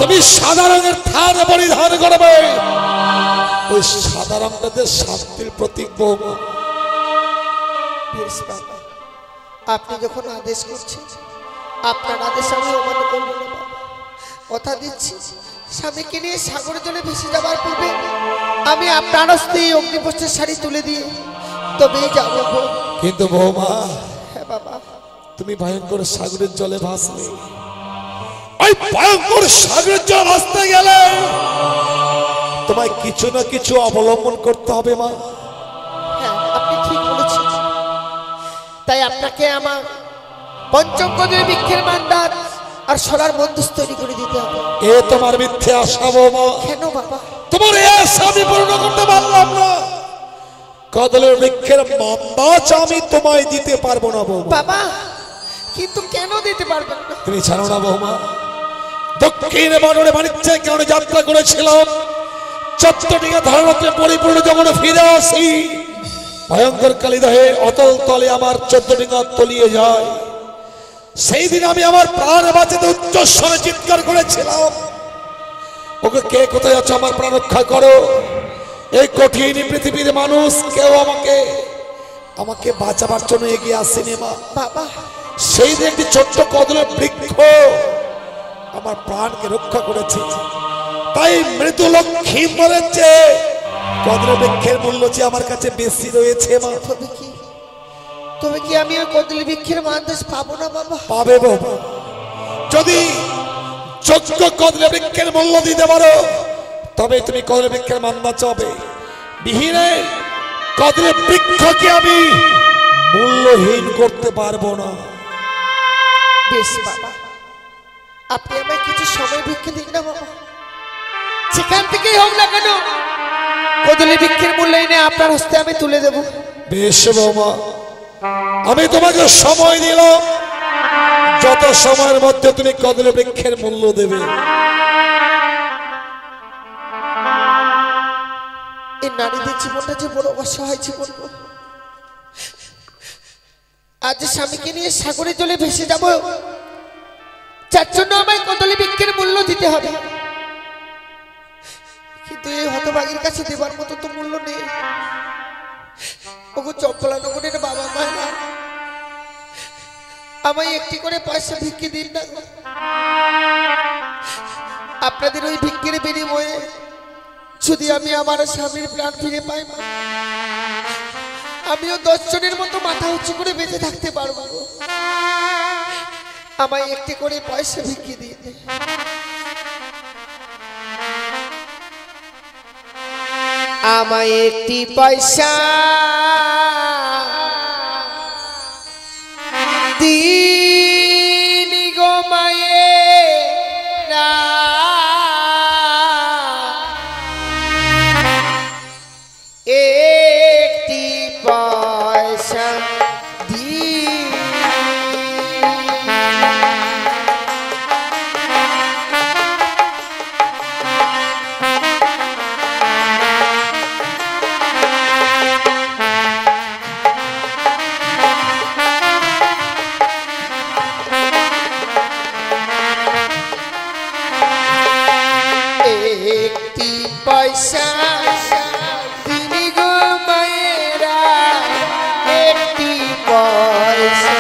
তুমি সাদা রঙের থান পরিধান করবে। ওই সাদা রংটাতে শান্তির প্রতীক বৌমা। বেশ বাবা, আপনি যখন আদেশ করছেন, আপনার আদেশ আমি অমান্য করবো না বাবা। কথা দিচ্ছি, স্বামীকে নিয়ে সাগরের জলে ভেসে যাবার পূর্বে আমি আপনার হস্তে অগ্নিবস্ত্রের শাড়ি তুলে দিয়ে তবেই যাবো গো। কিন্তু বৌমা, হ্যাঁ বাবা, তুমি ভয়ঙ্কর সাগরের জলে ভাসলে, ওই ভয়ঙ্কর সাগরের জলে ভাসতে গেলে তোমায় কিছু না কিছু অবলম্বন করতে হবে মা। হ্যাঁ আপনি ঠিক বলেছেন। তাই আপনাকে আমার পঞ্চমকদের বৃক্ষের মান্দার আর সোনার বন্দুক তৈরি করে দিতে হবে। এ তোমার মিথ্যে আশা বৌমা। কেন বাবা? তোমার এ আশা আমি পূর্ণ করতে পারলাম না। কদলের বৃক্ষের মান্দাজ আমি তোমায় দিতে পারবো না বৌমা। বাবা কিন্তু কেন দিতে পারবেন না? তুমি জানো না বৌমা, দক্ষিণে বনরে বাণিজ্যের কারণে যাত্রা করেছিলাম, 14 ডিঙা ধারণাতে পরিপূর্ণ যখন ফিরে আসি, ভয়ঙ্কর কালিদাহে অতল তলে আমার 14 ডিঙা তলিয়ে যায়। সেই দিন আমি আমার প্রাণ বাঁচাতে উচ্চস্বরে চিৎকার করেছিলাম, ওকে কে কোথায় আছো, আমার প্রাণ রক্ষা করো। এই কঠিন পৃথিবীর মানুষ কেউ আমাকে বাঁচাবার জন্য এগিয়ে আসেনি মা। বাবা সেই দিন একটি ছোট্ট কদলের বৃক্ষ আমার প্রাণকে রক্ষা করেছে। তাই মৃত্যু লক্ষ্মী মরেছে, কদলের বৃক্ষের মূল্য যে আমার কাছে বেশি রয়েছে মা। তবে কি তবে কি আমি ওই কদলি বৃক্ষের মানদেশ পাবো না বাবা? পাবে বাবা, যদি যোগ্য কদলি বৃক্ষের মূল্য দিতে পারো তবে তুমি কদলি বৃক্ষের মান্না চাবে। বিহীনে কদলি বৃক্ষকে আমি মূল্যহীন করতে পারবো না। বেশ বাবা, আপনি আমায় কিছু সময় ভিক্ষে দিন না বাবা। যেখান থেকেই হোক না কেন কদলি বৃক্ষের মূল্য এনে আপনার হস্তে আমি তুলে দেব। বেশ বাবা, আমি তোমাকে সময় দিলাম, যত সময়ের মধ্যে তুমি কদলি বৃক্ষের মূল্য দেবে। এই নারীদের জীবনটা যে বড় অসহায় জীবন। আজ স্বামীকে নিয়ে সাগরে জলে ভেসে যাব, যার জন্য আমায় কদলি বৃক্ষের মূল্য দিতে হবে। কিন্তু এই হতভাগীর কাছে দেবার মতো তো মূল্য নেই। ওগো চম্পলানগরের বাবা মায়েরা, আমায় একটি করে পয়সা ভিক্ষে দিন না। আপনাদের ওই ভিক্ষের বিনিময়ে যদি আমি আমার স্বামীর প্রাণ ফিরে পাই মা, আমিও 10 জনের মতো মাথা উঁচু করে বেঁচে থাকতে পারবো। আমায় একটি করে পয়সা ভিক্ষে দিন। আমায় একটি পয়সা দিন গো মায়েরা, একটি পয়সা দিন। একটি পয়সা দিন গো মায়েরা, একটি পয়সা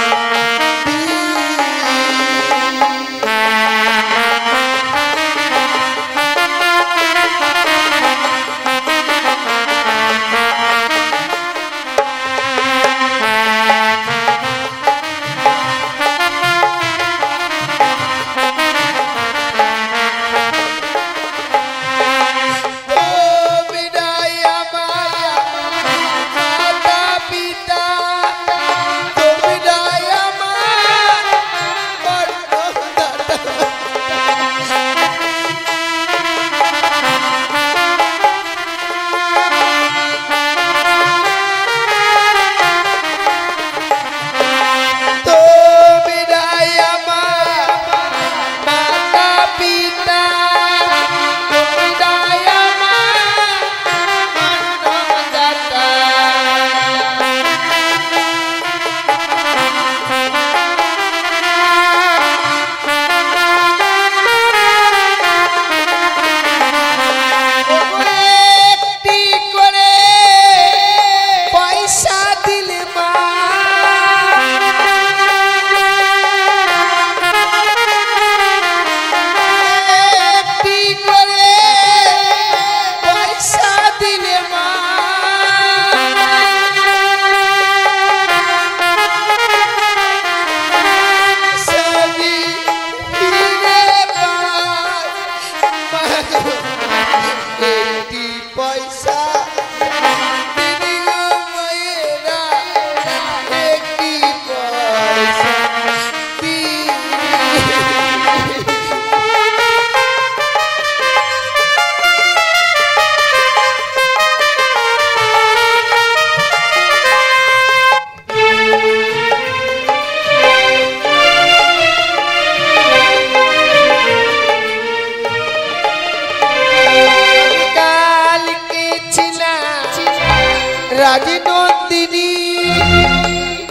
রাজনন্দিনী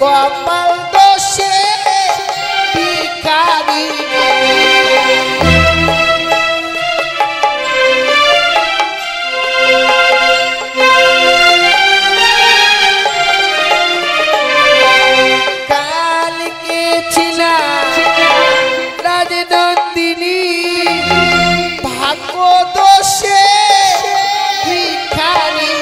কপাল দোষে ভিখারি কালকে ছিলাম রাজনন্দিনী ভাগ্য দোষে ভিখারি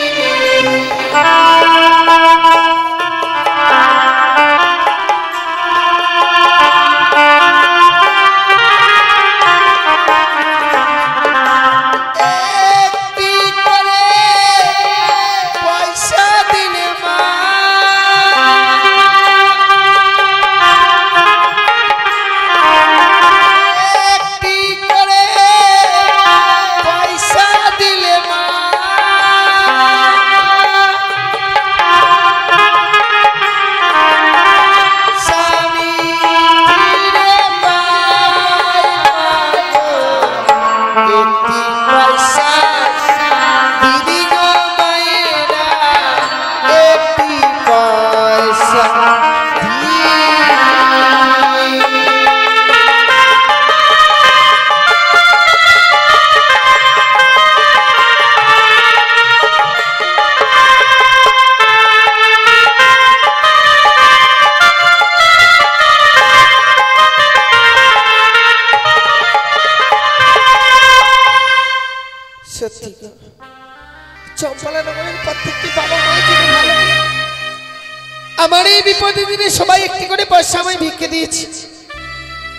আমার এই বিপদের দিনে সবাই একটি করে পয়সা আমায় ভিক্ষে দিয়েছে।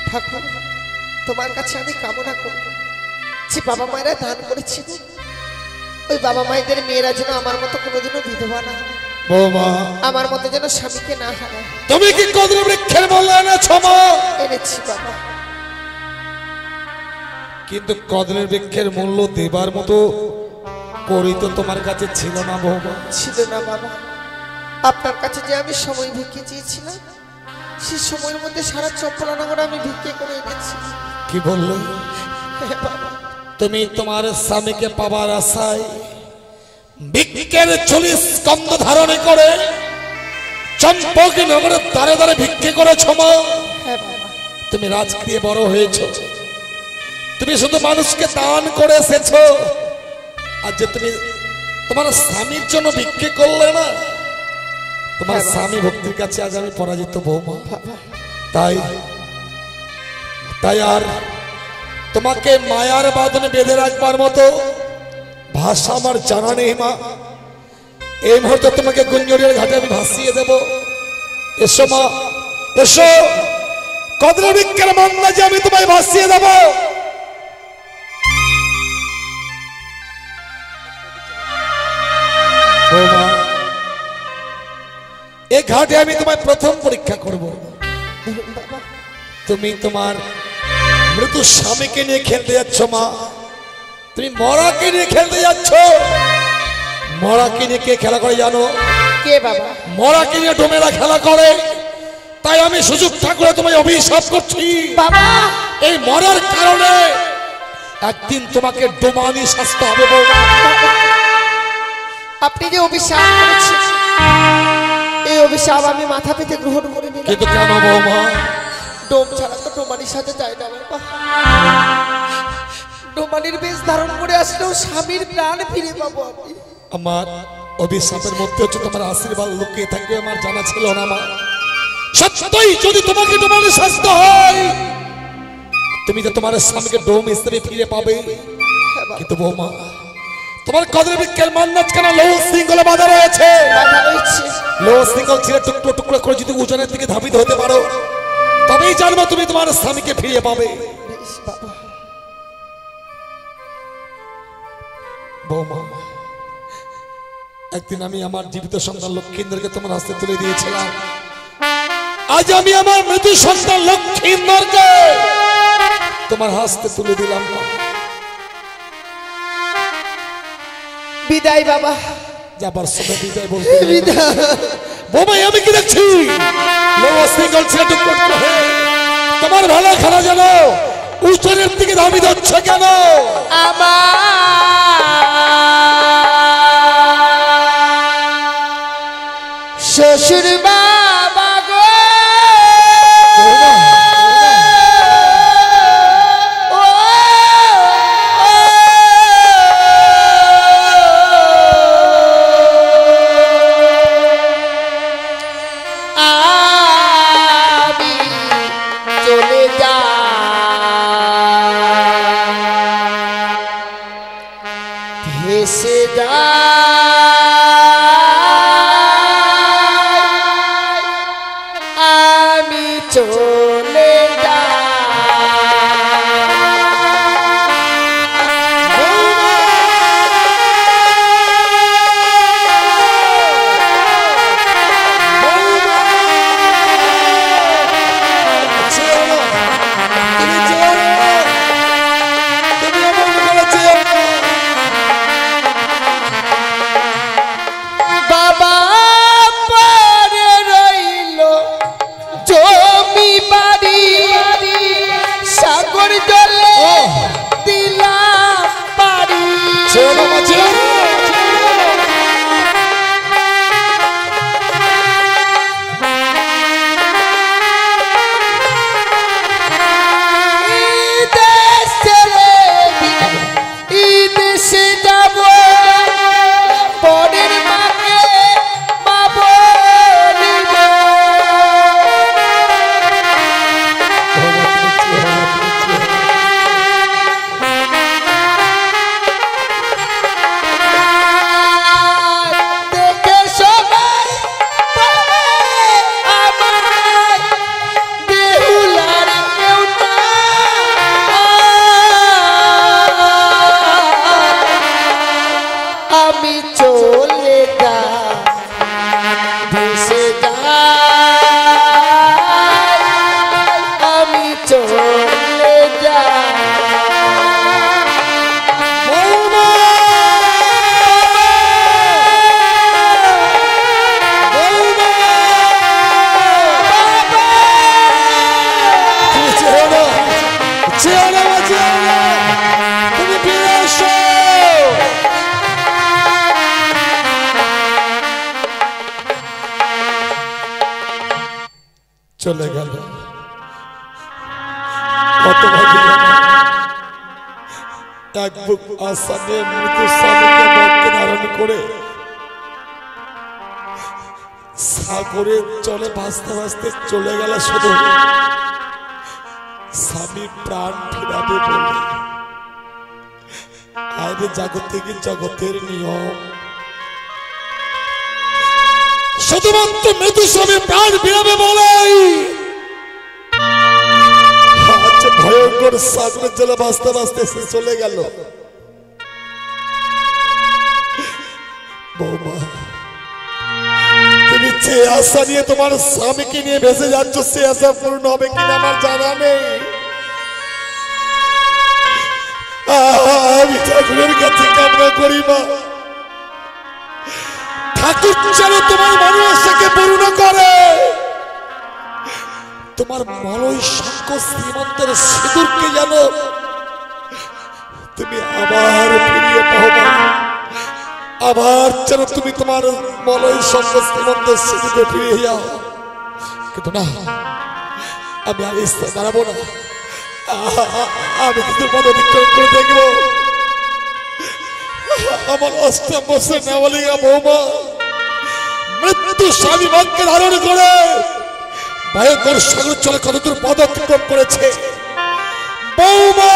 ঠাকুর, তোমার কাছে আমি কামনা করব যে বাবা মায়েরা দান করেছিল, ওই বাবা মায়েদের মেয়েরা যেন আমার মতো কোনোদিনও বিধবা না হয়, বৌমা আমার মতো যেন স্বামীকে না হারায়। তুমি কি কদর বৃক্ষের মূল্য এনেছো মা? এনেছি বাবা। কিন্তু কদরের বৃক্ষের মূল্য দেবার মতো করি তো তোমার কাছে ছিল না বৌমা। ছিল না বাবা। আপনার কাছে যে আমি সময় ভিক্ষে চেয়েছিলাম, সেই সময়ের মধ্যে সারা চম্পলানগর আমি ভিক্ষে করে এনেছি। কি বললে? হ্যাঁ বাবা। তুমি তোমার স্বামীকে পাবার আশায় ভিক্ষের 40 স্কন্ধ ধারণ করে চম্পকী নগরের দ্বারে দ্বারে ভিক্ষে করেছো মা। হ্যাঁ বাবা। তুমি রাজকীয় বড় হয়েছো, তুমি শুধু মানুষকে দান করে এসেছো, আর যে তুমি তোমার স্বামীর জন্য ভিক্ষে করলে না, তোমার স্বামী ভক্তির কাছে আজ আমি পরাজিত বৌমা। তাই তাই আর তোমাকে মায়ার বাঁধনে বেঁধে রাখবার মতো ভাষা আমার জানা নেই মা। এই মুহূর্তে তোমাকে গুঞ্জরিয়ার ঘাটে আমি ভাসিয়ে দেব। এসো মা, এসো, কদরের বৃক্ষের মন্দাজে আমি তোমায় ভাসিয়ে দেব। বৌমা, এই ঘাটে আমি তোমায় প্রথম পরীক্ষা করব। তুমি তোমার মৃত স্বামীকে নিয়ে খেলতে যাচ্ছ মা, তুমি মরাকে নিয়ে খেলতে যাচ্ছ। মরাকে নিয়ে কে খেলা করে জানো? কে বাবা? মরাকে নিয়ে ডোমেরা খেলা করে। তাই আমি সুযোগ ঠাকুরে তোমায় অভিশাপ করছি বাবা। এই মরার কারণে একদিন তোমাকে ডোমানি শাস্তি হবে বৌমা। আপনি যে অভিশাপ করেছেন, এই অভিশাপ আমি মাথা পেতে গ্রহণ করে নিলাম। কিন্তু কেন বৌমা? ডোম ছাড়া তো ডোমানির সাথে যায় না বাবা। ডোমানির বেশ ধারণ করে আসলেও স্বামীর প্রাণ ফিরে পাবো আমি। আমার অভিশাপের মধ্যে হচ্ছে তোমার আশীর্বাদ লুকিয়ে থাকবে, আমার জানা ছিল না মা। সত্যই যদি তোমাকে ডোমানি শাস্তি হয়, তুমি তো তোমার স্বামীকে ডোম হিসেবে ফিরে পাবে। কিন্তু বৌমা, তোমার কদরের বৃক্ষের মান্নাত কেন লৌহ শৃঙ্খলে বাঁধা রয়েছে। বাধা রয়েছে। লৌহ শৃঙ্খল ছিঁড়ে টুকরো টুকরো করে যদি ওজনের দিকে ধাবিত হতে পারো, তবেই জানবো তুমি তোমার স্বামীকে ফিরিয়ে পাবে। বেশ বাবা। বৌমা, একদিন আমি আমার জীবিত সন্তান লক্ষ্মীন্দরকে তোমার হাতে তুলে দিয়েছিলাম। আজ আমি আমার মৃত্যু সন্তান লক্ষ্মীন্দরকে তোমার হাতে তুলে দিলাম। বিদায় বাবা। যাবার সময় বিদায় বলতে বিদায়। বৌমাই আমি কি দেখছি? লৌহ শৃঙ্খল ছিঁড়ে টুকরো টুকরো হয়ে তোমার ভালো খেলা জানো উচ্চের দিকে ধাবিত হচ্ছে কেন? শ্বশুর বাবা গো, আমি চলে যা ভেসে যা চলে গেল। কত ভাবি এক বুক আশা নিয়ে মৃত্যু স্বামীকে বক্ষে ধারণ করে সাগরে চলে ভাসতে ভাসতে চলে গেল, শুধু স্বামী প্রাণ ফিরাবে বলে। আইরে জাগতিক জগতের নিয়ম, শুধুমাত্র মৃত্যু স্বামী প্রাণ ফিরাবে বলে আজ ভয়ঙ্কর সাগরের জলে ভাসতে ভাসতে সে চলে গেল। বৌমা, তুমি যে আশা নিয়ে তোমার স্বামীকে নিয়ে ভেসে যাচ্ছ, সে আশা পূর্ণ হবে কিনা আমার জানা নেই। আমি ঠাকুরের কাছে কামনা করি মা, ঠাকুর যেন তোমার মনোবাসাকে পূর্ণ করে, তোমার মলয় শঙ্খ শ্রীমন্তের সিঁদুরকে যেন তুমি আবার ফিরিয়ে পাও মা। আবার যেন তুমি তোমার মলয় শঙ্খ শ্রীমন্তের সিঁদুরকে ফিরিয়ে যাও। কিন্তু না, আমি আর স্থান দাঁড়াবো না, আমি কিন্তু পদ অতিক্রম করে দেখবো আমার অষ্টম বছর নেওয়ালিয়া বৌমা মৃত্যু স্বামী বাক্যে ধারণ করে ভয়ঙ্কর সাগর চলে কতদূর পদ অতিক্রম করেছে। বৌমা